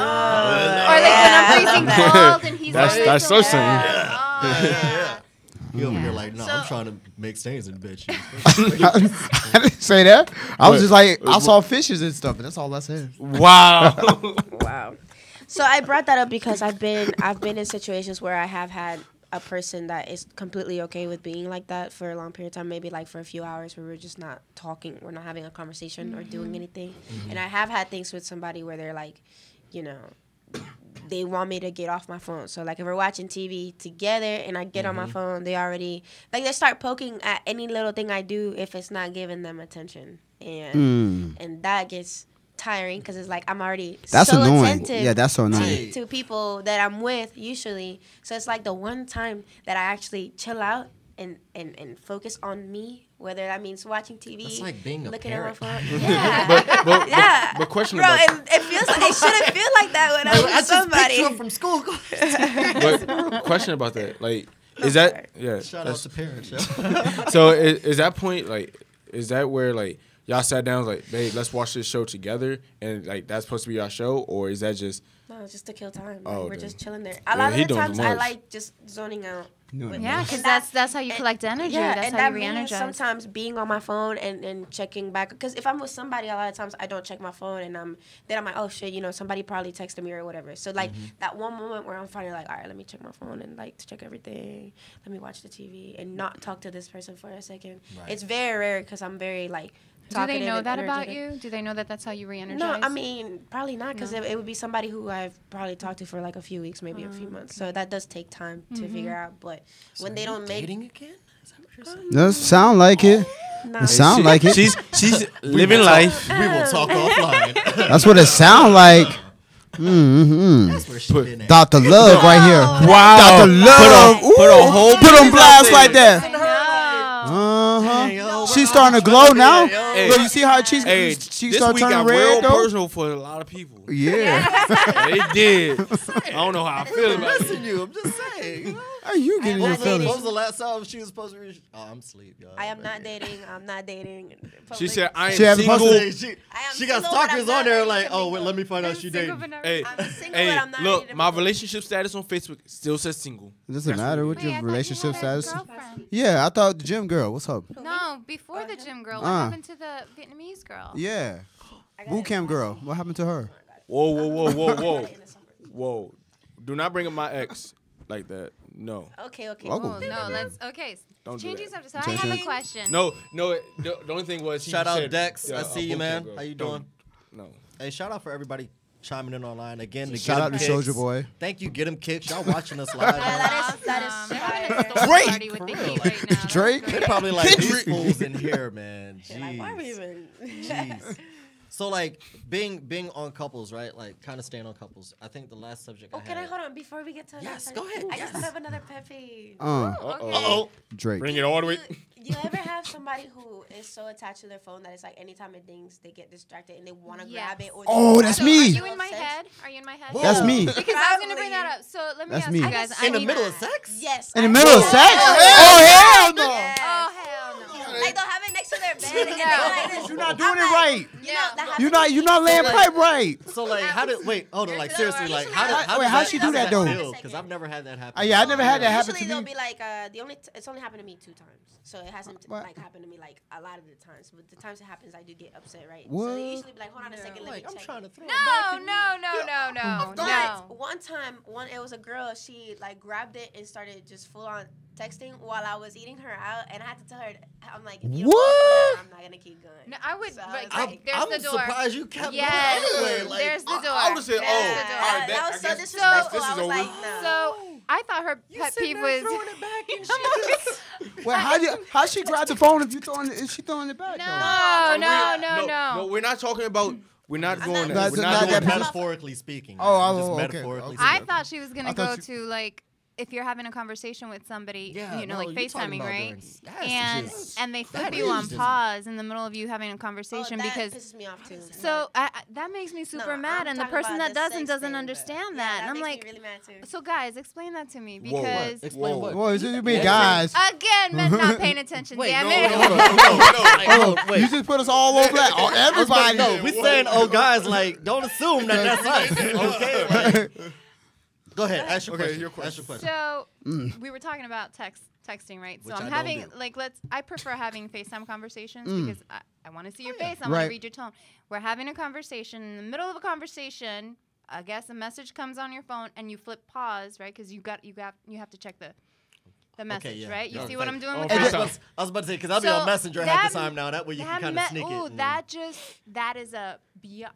like when I'm freezing cold and he's That's so simple. yeah. you over here like, no, I'm So- trying to make stains in the bed sheets. I didn't say that. I was just like, I saw fishes and stuff, and that's all I said. Wow. Wow. So I brought that up because I've been in situations where I have had a person that is completely okay with being like that for a long period of time, maybe like for a few hours where we're just not talking, we're not having a conversation or doing anything. And I have had things with somebody where they're like, you know, they want me to get off my phone. So like if we're watching TV together and I get on my phone, they already like they start poking at any little thing I do if it's not giving them attention. And that gets tiring because it's like I'm already That's so annoying. attentive Yeah, that's so annoying. to people that I'm with usually. So it's like the one time that I actually chill out and focus on me, whether that means watching TV, That's like being a looking parent. at my phone. Yeah. Yeah. But question Bro, about it feels like it shouldn't feel like that when I'm with somebody. from school. but question about that, like, is that yeah? Shout out that's- to parents. Yo. So is that point like? Is that where like y'all sat down like, babe, let's watch this show together, and like that's supposed to be our show, or is that just? No, it's just to kill time. Oh, Like, we're okay. just chilling there. Yeah, A lot he of the doing times the I most. like just zoning out. with Yeah, them. because And that's how you collect energy. Yeah, That's and how that you means re-energize. sometimes being on my phone and checking back. Because if I'm with somebody, a lot of times I don't check my phone, and I'm like, oh shit, you know, somebody probably texted me or whatever. So like that one moment where I'm finally like, all right, let me check my phone and like to check everything. Let me watch the TV and not talk to this person for a second. Right. It's very rare because I'm very like. Do they talkative know and that about energetic. you? Do they know that that's how you re-energize? No, I mean probably not because No. it would be somebody who I've probably talked to for like a few weeks, maybe a few months. So that does take time to figure out. But when they don't make Dating again? Is that what you're saying? Does sound like it. nah, It sound like it. She's living life. We will talk offline. That's what it sound like. Mm-hmm. That's where she been at. Dr. Love right here. Wow. Dr. Love. Put a whole Put on blast like I that. know. Uh-huh. She's starting to glow now. Hey. Look, you see how she This started week turning got red real though? personal for a lot of people. Yeah. It did. I don't know how I feel about it. Listen, you. I'm just saying. How you getting your What feelings? was the last time she was supposed to reach? Oh, I'm asleep, y'all. I am not dating. I'm not dating. She said, I She am haven't single. posted- She got single, but I'm stalkers not on there ready like, to oh, mingle. wait, let me find out she dating. Hey, I'm single, hey, but I'm not ready look, to my mingle. relationship status on Facebook still says single. Does it matter what Wait, I your thought you relationship had a status? girlfriend. Yeah, I thought the gym girl. What's up? No, before the gym girl. What Uh. happened to the Vietnamese girl? Yeah. Boot camp girl. What happened to her? Whoa, whoa, whoa, whoa, whoa. Whoa. Do not bring up my ex like that. No. Okay. Oh. Oh, no, let's Don't do changing that. subject. So I have a Changing- question. No, the only thing was he Shout out said, Dex. I see you, boot man. camp girl. How you Don't- doing? No. Hey, shout out for everybody chiming in online again. To Shout Get out 'Em to Kicks. Soldier Boy. Thank you, Get 'Em Kicks. Y'all watching us live. Yeah, man. that is They're having a fire. storm party with the heat right now. Drake? They're probably like these fools in here, man. Like, why are we Jeez. even? Jeez. So like being on couples, right? Like kind of staying on couples. I think the last subject. Oh, I can I had. hold on before we get to? Yes, another go ahead. I Yes. just have another pet peeve. Uh-oh. Drake. Bring it all the way. You ever have somebody who is so attached to their phone that it's like anytime it dings, they get distracted and they want to grab it? Or they Oh, grab that's it. me. Are you in my head? Are you in my head? That's me. Because I was gonna bring that up. So let me That's ask me. you guys. In the I middle need- of sex? Yes. In the I middle of do. sex? Yes. Oh, hell no. Yes. Oh hell no. Like they'll have it next to their their bed and they're like this. You're not doing it right. You know, that happens You're not laying pipe right. So like, hold on, like seriously, like how she do that, though? Because I've never had that happen. Yeah, I never had that happen to Usually they'll me. be like, it's only happened to me 2 times, so it hasn't like happened to me like a lot of the times. But the times it happens, I do get upset, right? What? So they usually be like, hold on a second, let me I'm check. trying to throw it No, back. no. One time, it was a girl. She like grabbed it and started just full on texting while I was eating her out, and I had to tell her, I'm like, if you don't What? I'm not gonna keep going. No, I would. So like, I was like, there's I'm the door. surprised you kept Yes, going anyway. Like, there's the door. I would have said, There's oh, the door. all right, that was so I guess disrespectful. this I is was over. like, no. So I thought her pet peeve was. throwing it back and shit. Well, how she grab the phone if she throwing it back? No. We're not talking about. We're not going not- there. We're not not that doing that. Metaphorically speaking. Oh, Just okay. metaphorically Okay. I speaking. thought she was gonna I thought go you- to like if you're having a conversation with somebody, Yeah, you know, no, like you're talking FaceTiming, about right? during And messages. they flip That you is on just- pause in the middle of you having a Oh, conversation that because. pisses me off too. So that makes me super No, mad, I'm and the talking person about that the sex doesn't thing, understand but- that, yeah, and I'm makes like, me really mad too. so guys, explain that to me Whoa, because Explain what? Well, you mean guys? again, men not paying attention. Wait, Damn no, it! hold on, wait. You just put us all over that. Oh, everybody. No, we saying, oh, guys, like, don't assume that that's us. Okay, like, go ahead, ask your question. Ask your question. So we were talking about texting, right? So Which I'm I having don't do. like I prefer having FaceTime conversations because I want to see your face. I want Right. to read your tone. We're having a conversation. In the middle of a conversation, I guess a message comes on your phone and you flip pause, right? Because you have to check the message, yeah. right? You Yeah, see what like- I'm doing oh, with okay. that? I was about to say, because I'll be So on Messenger half the time now. That way you can kind of sneak it. Ooh, and that is a.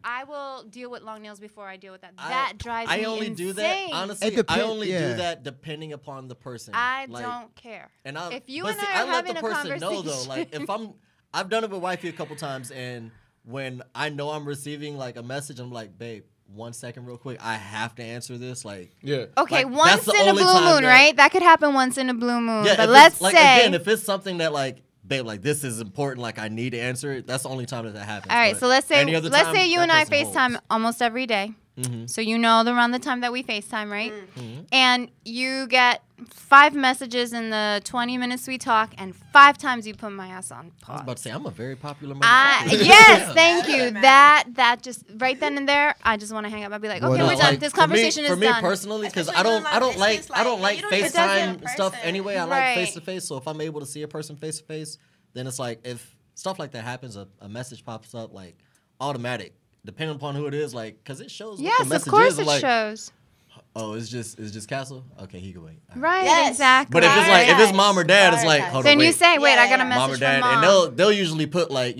I will deal with long nails before I deal with that. I- That drives me I only insane. do that, honestly, It depend- I only yeah. do that depending upon the person. I Like, don't care. And I, If you but and see, I are let having the a person know, though. conversation- Like, if I've done it with wifey a couple times, and when I know I'm receiving, like, a message, I'm like, babe, 1 second real quick. I have to answer this. Like, Yeah. Okay, Like, once that's the in a only blue time moon, that- right? That could happen once in a blue moon. yeah, but if let's it's, like, say, again, if it's something that, like, babe, like, this is important, like, I need to answer it, that's the only time that happens. all right. But So let's say any other time, you that and I person FaceTime holds. almost every day. Mhm. So you know around the time that we FaceTime, right? Mm-hmm. And you get 5 messages in the 20 minutes we talk, and 5 times you put my ass on I was pause. about to say, I'm a very popular motherfucker. Yes, thank you. That just right then and there, I just want to hang up. I'd be like, Well, okay, no, we're done. Like, This for conversation me, is for me done. personally, because Especially I doing don't long like distance, I don't like, like you don't even see FaceTime the stuff person. anyway. I Right. like face to face. So if I'm able to see a person face to face, then it's like if stuff like that happens, a message pops up like automatic, depending upon who it is, like because it shows Yes, what the of message course is. it I'm like, shows. oh, it's just Castle. Okay, he can wait. All Right, Yes. exactly. But if it's like if it's mom or dad, it's like Prioritize. hold on, then wait. you say, wait, Yeah, I got a yeah. message Mom or dad, from mom. and they'll usually put like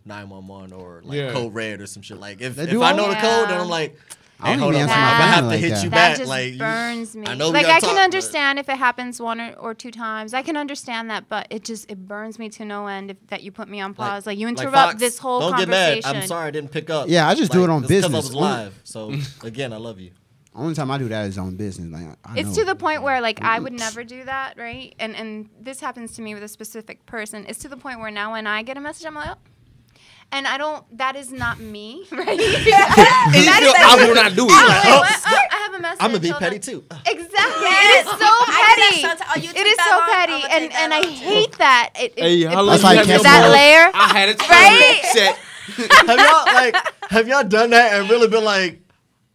911 or like Yeah. code red or some shit. Like if They do I all know the that? code, then I'm like, I hey, don't hold even on, answer I'm my gonna phone have to like hit that. you That back. just Like burns me. I know we Like gotta I can talk, but- understand if it happens 1 or 2 times. I can understand that, but it burns me to no end that you put me on pause. Like you interrupt Fox, this whole don't conversation. get mad. I'm sorry I didn't pick up. Yeah, I just do it on it's 'cause business. I was live. So again, I love you. Only time I do that is on business. Like I It's know. to the point where like I would never do that, right? And this happens to me with a specific person. It's to the point where now when I get a message, I'm like, oh. And I don't. That is not me, right? I will not do it. I have a message. I'm gonna be hold petty on. too. Exactly. Yes. It is so I do that petty. sometimes. Oh, you It took is that so long? petty, I'm gonna take and that I long, too. hate that. Hey, how long That's you like have your catching that ball. layer. I had a time Right? set. Have y'all done that and really been like,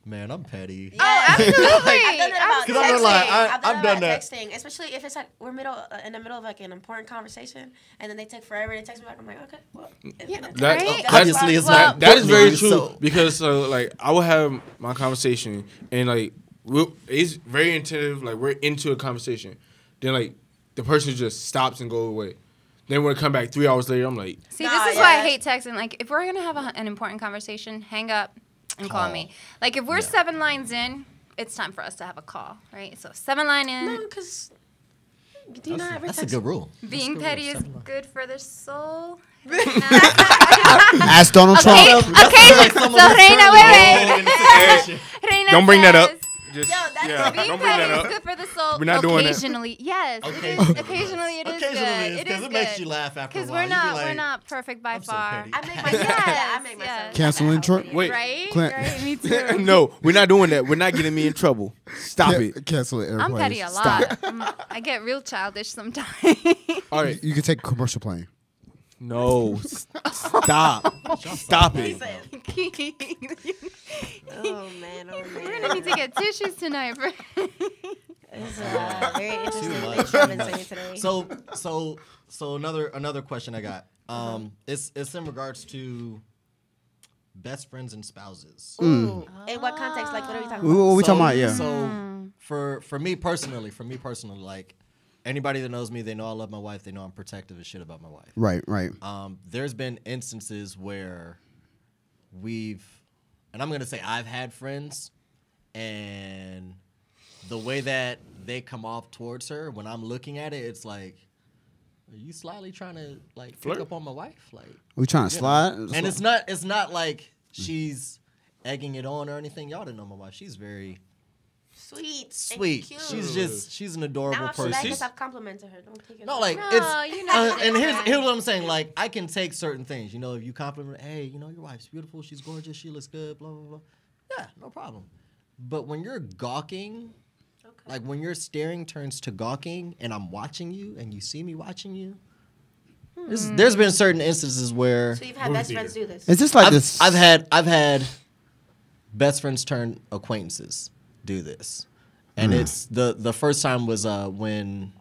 man, I'm petty. Yeah. Oh, absolutely. I've done it about 'Cause I'm texting. like, I've I've done done it about that. texting, especially if it's like we're in the middle of like an important conversation, and then they take forever to text me back. I'm like, okay, well, That- Right? Obviously, it's not. That is very important, true so- because like I will have my conversation and like it's very attentive. Like we're into a conversation, then like the person just stops and goes away. Then when I come back 3 hours later, I'm like, See, Nah, this is yeah. why I hate texting. Like, if we're gonna have an important conversation, hang up and call me. Like, if we're 7 lines in, it's time for us to have a call, right? So 7 line in. no, because do you not ever That's a text? good rule. Being petty is good for the soul. Ask Donald Trump. Okay, so Reina, wait. Reina don't bring that up. says, Just Yo, that's yeah, Being don't bring that petty is up. good for the soul. We're not doing that. Occasionally, yes. Occasionally. Occasionally it is Occasionally good. it's It because is it makes good. you laugh after a Because while. You be we're like, not perfect by I'm so far. petty. I make myself. Yes, I make myself. yes. Canceling Trump. Wait. Right? Clint. Right, me too. No, we're not doing that. We're not getting me in trouble. Stop it. Cancel it. I'm petty a lot. I get real childish sometimes. All right. You can take a commercial plane. No, stop it. Oh man, We're gonna need to get tissues tonight, bro. It's very interesting what you've been saying today. So another question I got. It's in regards to best friends and spouses. Ooh. In what context? Like, what are we talking What about? we talking about? Yeah. So for me personally, like anybody that knows me, they know I love my wife. They know I'm protective as shit about my wife. Right. There's been instances where and I'm gonna say I've had friends, and the way that they come off towards her when I'm looking at it, it's like, are you slightly trying to like pick up on my wife? Like, We trying to slide? and it's not like she's egging it on or anything. Y'all didn't know my wife. She's very Sweet. sweet. And cute. She's an adorable Now I feel person. bad because I've complimented her. Don't take it. No, like No, it's you're not and doing here's what I'm saying. Like, I can take certain things. You know, if you compliment, hey, you know, your wife's beautiful, she's gorgeous, she looks good, blah blah blah. Yeah, no problem. But when you're gawking, like when your staring turns to gawking, and I'm watching you, and you see me watching you, there's been certain instances where So you've had best friends do this. Is this like this? I've had best friends turn acquaintances do this, and it's the first time was when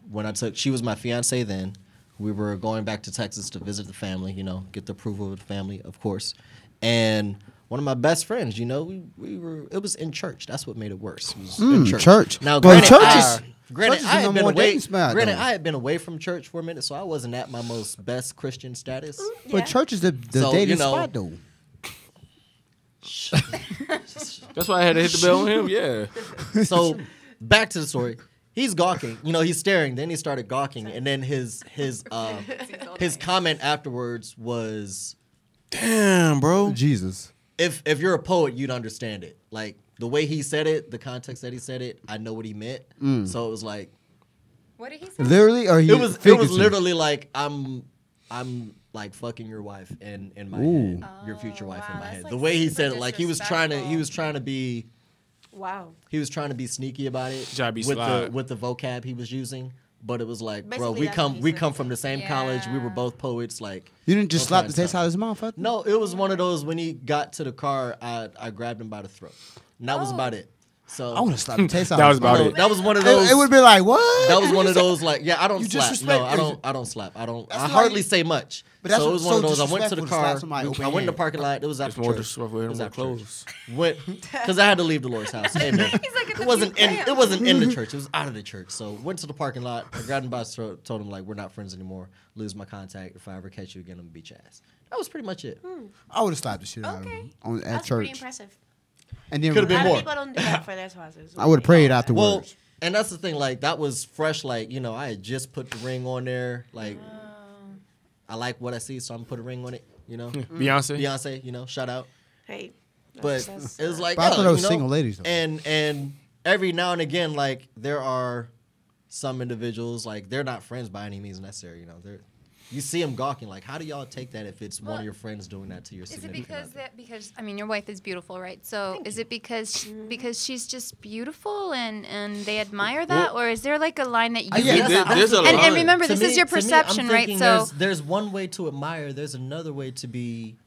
she was my fiance then. We were going back to Texas to visit the family, you know, get the approval of the family, of course. And one of my best friends, you know, it was in church. That's what made it worse. It was in church. Now, Well, granted, church is I had the been more away. dating spot, Granted, though. I had been away from church for a minute, so I wasn't at my most best Christian status. But church is the So, dating you know, spot, though. That's why I had to hit the bell on him. Yeah. So back to the story. He's gawking. You know, he's staring. Then he started gawking, and then his comment afterwards was, "Damn, bro. Jesus. If you're a poet, you'd understand it. Like the way he said it, the context that he said it, I know what he meant. So it was like, What did he say? Literally, or it was literally like I'm like fucking your wife in my head, your future wife in my that's head. like The way he super said it, like he was trying to be. Wow. He was trying to be sneaky about it Try to be with sly. the vocab he was using, but it was like, bro, Basically, we that's what he said. come from the same college. We were Yeah. both poets. Like, You didn't just all slap the kinds of taste stuff. out of his mouth? Huh? No, it was one of those when he got to the car, I grabbed him by the throat. And that was about it. So I would have slapped the taste out That of was his about mouth. it. that was one of those. It would be like, what? That was one of those like, yeah, I don't You slap. disrespect- No, I don't slap. I That's hardly like- say much. But that's so it what- was one of so those. I went to the disrespectful to slap car. somebody open I went in the hand. parking lot. It was It's after more church. disrespectful It him was more after church. clothes. Went because I had to leave the Lord's house. Hey, man. He's like, It wasn't in the church. It was out of the church. So went to the parking lot. I grabbed him by the throat, told him like, we're not friends anymore. Lose my contact. If I ever catch you again, I'm gonna beat your ass. That was pretty much it. I would have slapped the shit out of Okay. him at That's pretty church. impressive. And then Could've A been lot more. of people don't do that for their spouses. I would have prayed Well, afterwards. and that's the thing. Like that was fresh. Like, you know, I had just put the ring on there. Like, I like what I see, so I'm gonna put a ring on it. You know, Beyonce. You know, shout out. Hey. But it was like, But I thought yo, it was you know, single ladies, though. And every now and again, like there are some individuals like they're not friends by any means necessary. You know, you see them gawking. Like, how do y'all take that if it's one of your friends doing that to your Is it significant other? because I mean your wife is beautiful, right? So is it because she's just beautiful and they admire that, or is there like a line that you Yeah, think- there's a and line. remember, To this is your to I'm perception, right? thinking So, there's one way to admire. There's another way to be.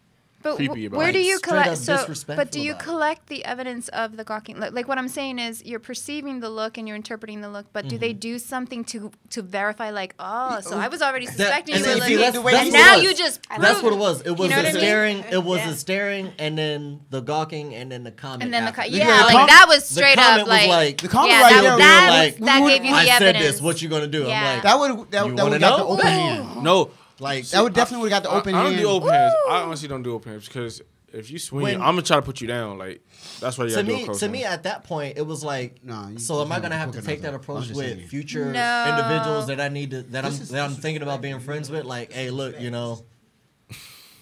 but creepy about where it. do you Straight up collect? So, disrespectful but do you about it. collect the evidence of the gawking? Like what I'm saying is, you're perceiving the look and you're interpreting the look, but do they do something to verify? Like, oh, so I was already suspecting and you were see, looking, that's and what it now was. you just That's what it proved- was. It was know a what I mean? staring. It was Yeah. a staring, and then the gawking, and then the comment. And then the after. yeah, like com- that was The straight comment up was like The comment yeah, right that, there that, being that like, gave you the I said evidence. this. What you gonna do? Yeah. I'm like, That would You that wanna would got the know? open hand. No, like That would definitely would have got the open I hand. don't do open hands. I honestly don't do open hands because if you swing, When- I'm gonna try to put you down. Like that's why you to gotta do a me, close to one. me at that point, it was like, Nah, you- so you am I can't gonna have to cook take enough, that though. approach I'm just with saying. future No. individuals that I need to that This I'm is thinking about being friends with? Like, hey, look, you know,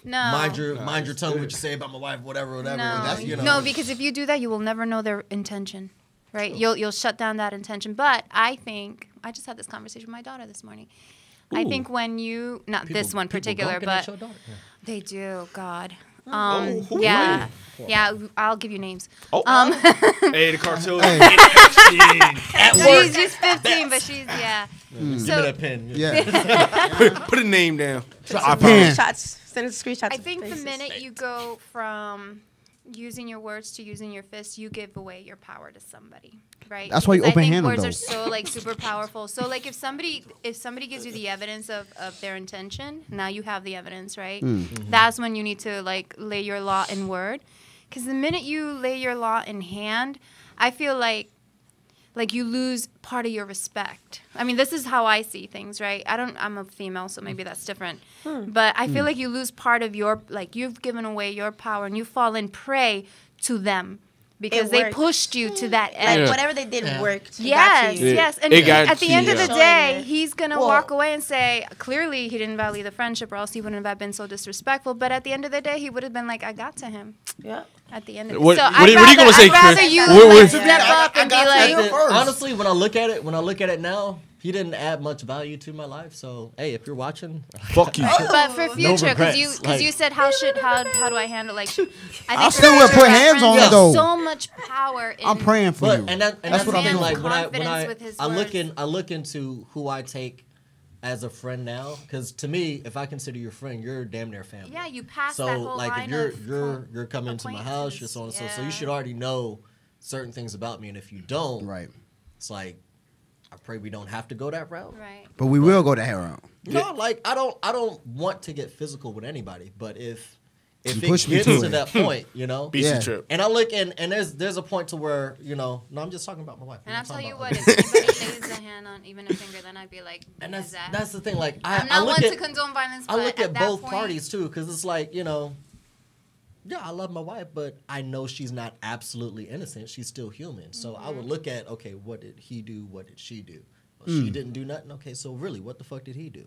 No. mind your tongue, what you say about my wife, whatever. No, That's, you know, no, because if you do that, you will never know their intention, right? You'll shut down that intention. But I think I just had this conversation with my daughter this morning. I think when you not this one particular, gawking at but your daughter. Yeah. they do. God. who Yeah, yeah. I'll give you names. Oh. Hey, the cartoon. She's just 15, but she's yeah. Give me So- that pen. Yeah. Put a name down. Pen. Send us screenshots. I think the minute you go from using your words to using your fists, you give away your power to somebody, right? That's why you Because open I think hand 'em, words though. are so like super powerful. So like if somebody gives you the evidence of their intention, now you have the evidence, right? That's when you need to like lay your law in word. Because the minute you lay your law in hand, I feel like you lose part of your respect. I mean, this is how I see things, right? I'm a female, so maybe that's different. But I feel like you lose part of your, like, you've given away your power and you've fallen prey to them because It they worked. pushed you to that Like edge. whatever they did worked. It got Yes, to you. yes. And It got at the to end of you. the Showing day, it. he's going to Well- walk away and say, clearly he didn't value the friendship or else he wouldn't have been so disrespectful. But at the end of the day, he would have been like, I got to him. Yeah. At the end of What- so what I'd are you gonna say, I'd rather Chris? you What- like, what- step up and be got like, you. First. Honestly, when I look at it now, he didn't add much value to my life. So hey, if you're watching, Fuck you. but for future, because regrets. you said how do I handle like? I think I for still would future put hands on reference, it, though. So much power. In, I'm praying for but you. and that's That's what I'm saying. man's Like when confidence with his I look words. I look into who I take as a friend now, because to me, if I consider you a friend, you're damn near family. Yeah, you pass So that whole like line if of you're coming to my house, you're so and so, so you should already know certain things about me, and if you don't, Right. it's like I pray we don't have to go that route. Right. But we will go to Harold. No, like I don't want to get physical with anybody, but if You it push me gets to to it. that point, you know, BC Yeah. trip. and I look and there's a point to where no, I'm just talking about my wife. And I'm I'll tell talking you about what, other if anybody lays a hand on even a finger, then I'd be like, and is that? that's the thing. Like I'm I not look one at to condone violence, I but look at that both point, parties too, because it's like yeah, I love my wife, but I know she's not absolutely innocent. She's still human. So I would look at okay, what did he do? What did she do? Well, she didn't do nothing. Okay, so really, what the fuck did he do?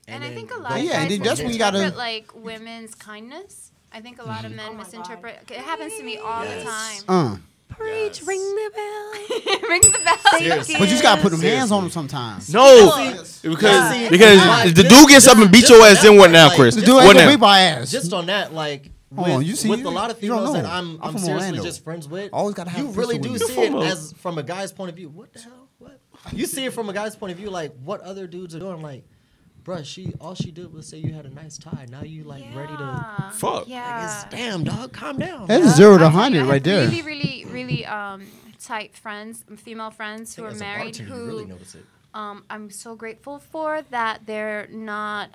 And I then think a go lot of Yeah, and guys then that's when you gotta- misinterpret like women's kindness. I think a lot of men misinterpret. It happens to me all the time. Preach, ring the bell. Ring the bell. Seriously. But you just gotta put them hands on them sometimes. No, Yeah. because Like, the dude gets up and beat your ass. Then what now, Like, Chris? The dude What ain't gonna now? beat my ass. Just on that, like Hold on, with, you see, with you- a lot of you don't females that know. I'm I'm from seriously Orlando. just friends with, Always gotta have you a really pistol do with see you. it as from a guy's point of view. What the hell? What? You see it from a guy's point of view, like what other dudes are doing. Like, bruh, all she did was say you had a nice tie. Now you like ready to. Fuck. Yeah. Damn, dog, calm down. That's 0 to I'll tell you, 100 I have right there. really tight friends, female friends who are As a married bartender, who you really notice it. I'm so grateful for that they're not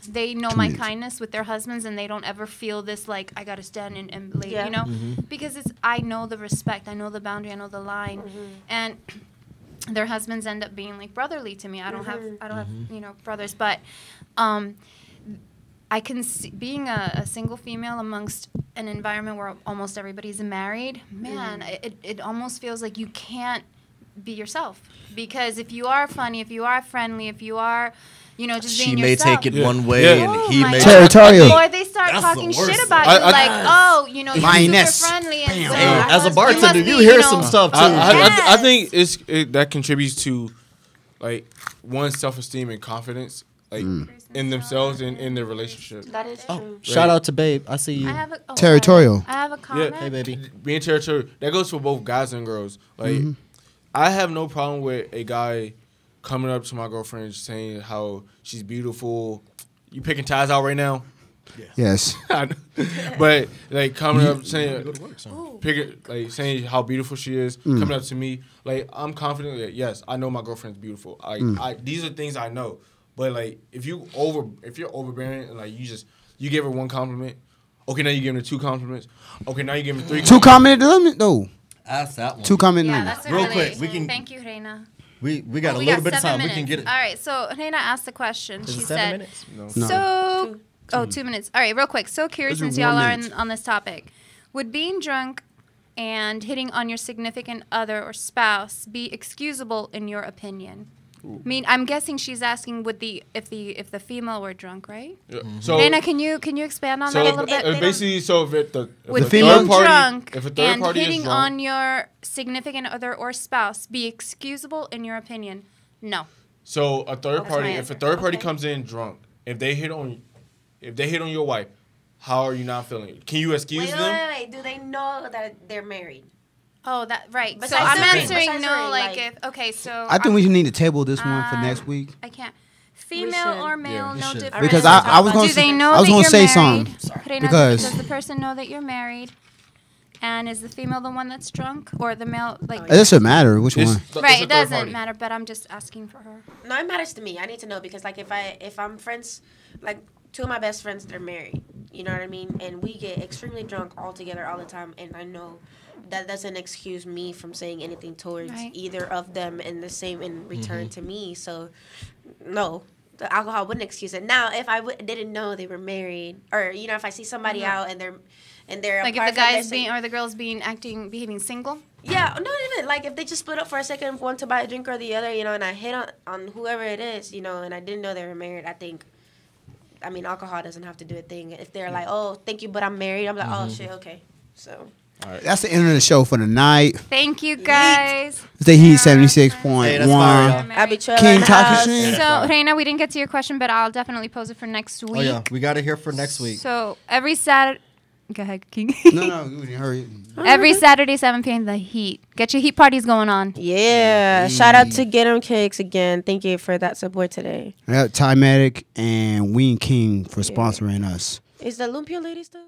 they know my kindness with their husbands and they don't ever feel this like I gotta stand and lay, Yeah. you know, because I know the respect, I know the boundary, I know the line, and their husbands end up being like brotherly to me. I don't have brothers, but I can see being a single female amongst an environment where almost everybody's married. Man, it almost feels like you can't be yourself, because if you are funny, if you are friendly, if you are, just She being may yourself, take it one way, Yeah. and he my may. God. Territorial. Or they start That's talking the worst shit about thing. you, I- like, oh, you're Lioness. super friendly, and Bam. so Hey, as a you bartender, must you be, hear some stuff too. I think Yes. that contributes to like one's self-esteem and confidence, like in themselves and in their relationship. That is true. Shout out to Babe. I see you. I have a, Territorial. I have a comment. Hey, baby. Being territorial, that goes for both guys and girls. Like, I have no problem with a guy coming up to my girlfriend saying how she's beautiful. You picking ties out right now? Yes. But like coming up saying, Go to work, son. saying how beautiful she is, coming up to me, like I'm confident that yes, I know my girlfriend's beautiful. These are things I know. But like if you're overbearing and like you give her one compliment, okay, now you give her 2 compliments, okay, now you give her 3 Two comment limit though. Ask that one. 2 comment Yeah, limit. that's a Real really, quick, we can- Thank you, Reina. We got a We little bit 7 of time. minutes. We can get it. All right, so Reina asked a question. Is She it 7 said, minutes? No. So, 2 minutes. All right, real quick. So curious, Those are since y'all 1 are minute. on this topic, would being drunk and hitting on your significant other or spouse be excusable in your opinion? I mean, I'm guessing she's asking if the female were drunk, right? Yeah. So Reina, can you expand on that a little bit? basically, so if the Would female being party, drunk if a third and party is hitting drunk, on your significant other or spouse be excusable in your opinion? No. so a third That's party, my if a answer. third party Okay. comes in drunk, if they hit on your wife, how are you not feeling? Can you excuse Wait, them? wait. Do they know that they're married? Oh, that right. Besides So I'm the ring, answering besides the no. ring, Like like- if okay, so I think we should need to table this one for next week. I can't. Female should. or male, we no should. difference. Because Alright, I was do going Do to they know I was that going you're to say married? something. Reina, Because- does the person know that you're married? And is the female the one that's drunk, or the male? Like, It doesn't matter which one. right? It doesn't matter. But I'm just asking for her. No, it matters to me. I need to know because like if I'm friends, like two of my best friends, they're married. You know what I mean? And we get extremely drunk all together all the time, and I know that doesn't excuse me from saying anything towards Right. either of them, and the same in return to me. So, no. The alcohol wouldn't excuse it. Now, if I didn't know they were married, or you know, if I see somebody out and they're Like if apart the from guy's their being or the girl's behaving single. yeah, not even like if they just split up for a second, one to buy a drink or the other, you know, and I hit on whoever it is, you know, and I didn't know they were married. I mean, alcohol doesn't have to do a thing. If they're like, oh, thank you, but I'm married, I'm like, oh shit, okay, so. That's the end of the show for the night. Thank you guys. It's the Heat Hey, that's 76.1. fire, I be trailing King the house. Takashi. So Reina, we didn't get to your question, but I'll definitely pose it for next week. Oh yeah, we got it here for next week. So every Saturday, go ahead, King. No, we didn't hurry. Every Saturday, 7 p.m. The Heat. Get your Heat parties going on. Yeah, shout out to Get 'em Cakes again. Thank you for that support today. Tymatic and Ween King for sponsoring us. Is the Lumpia lady still?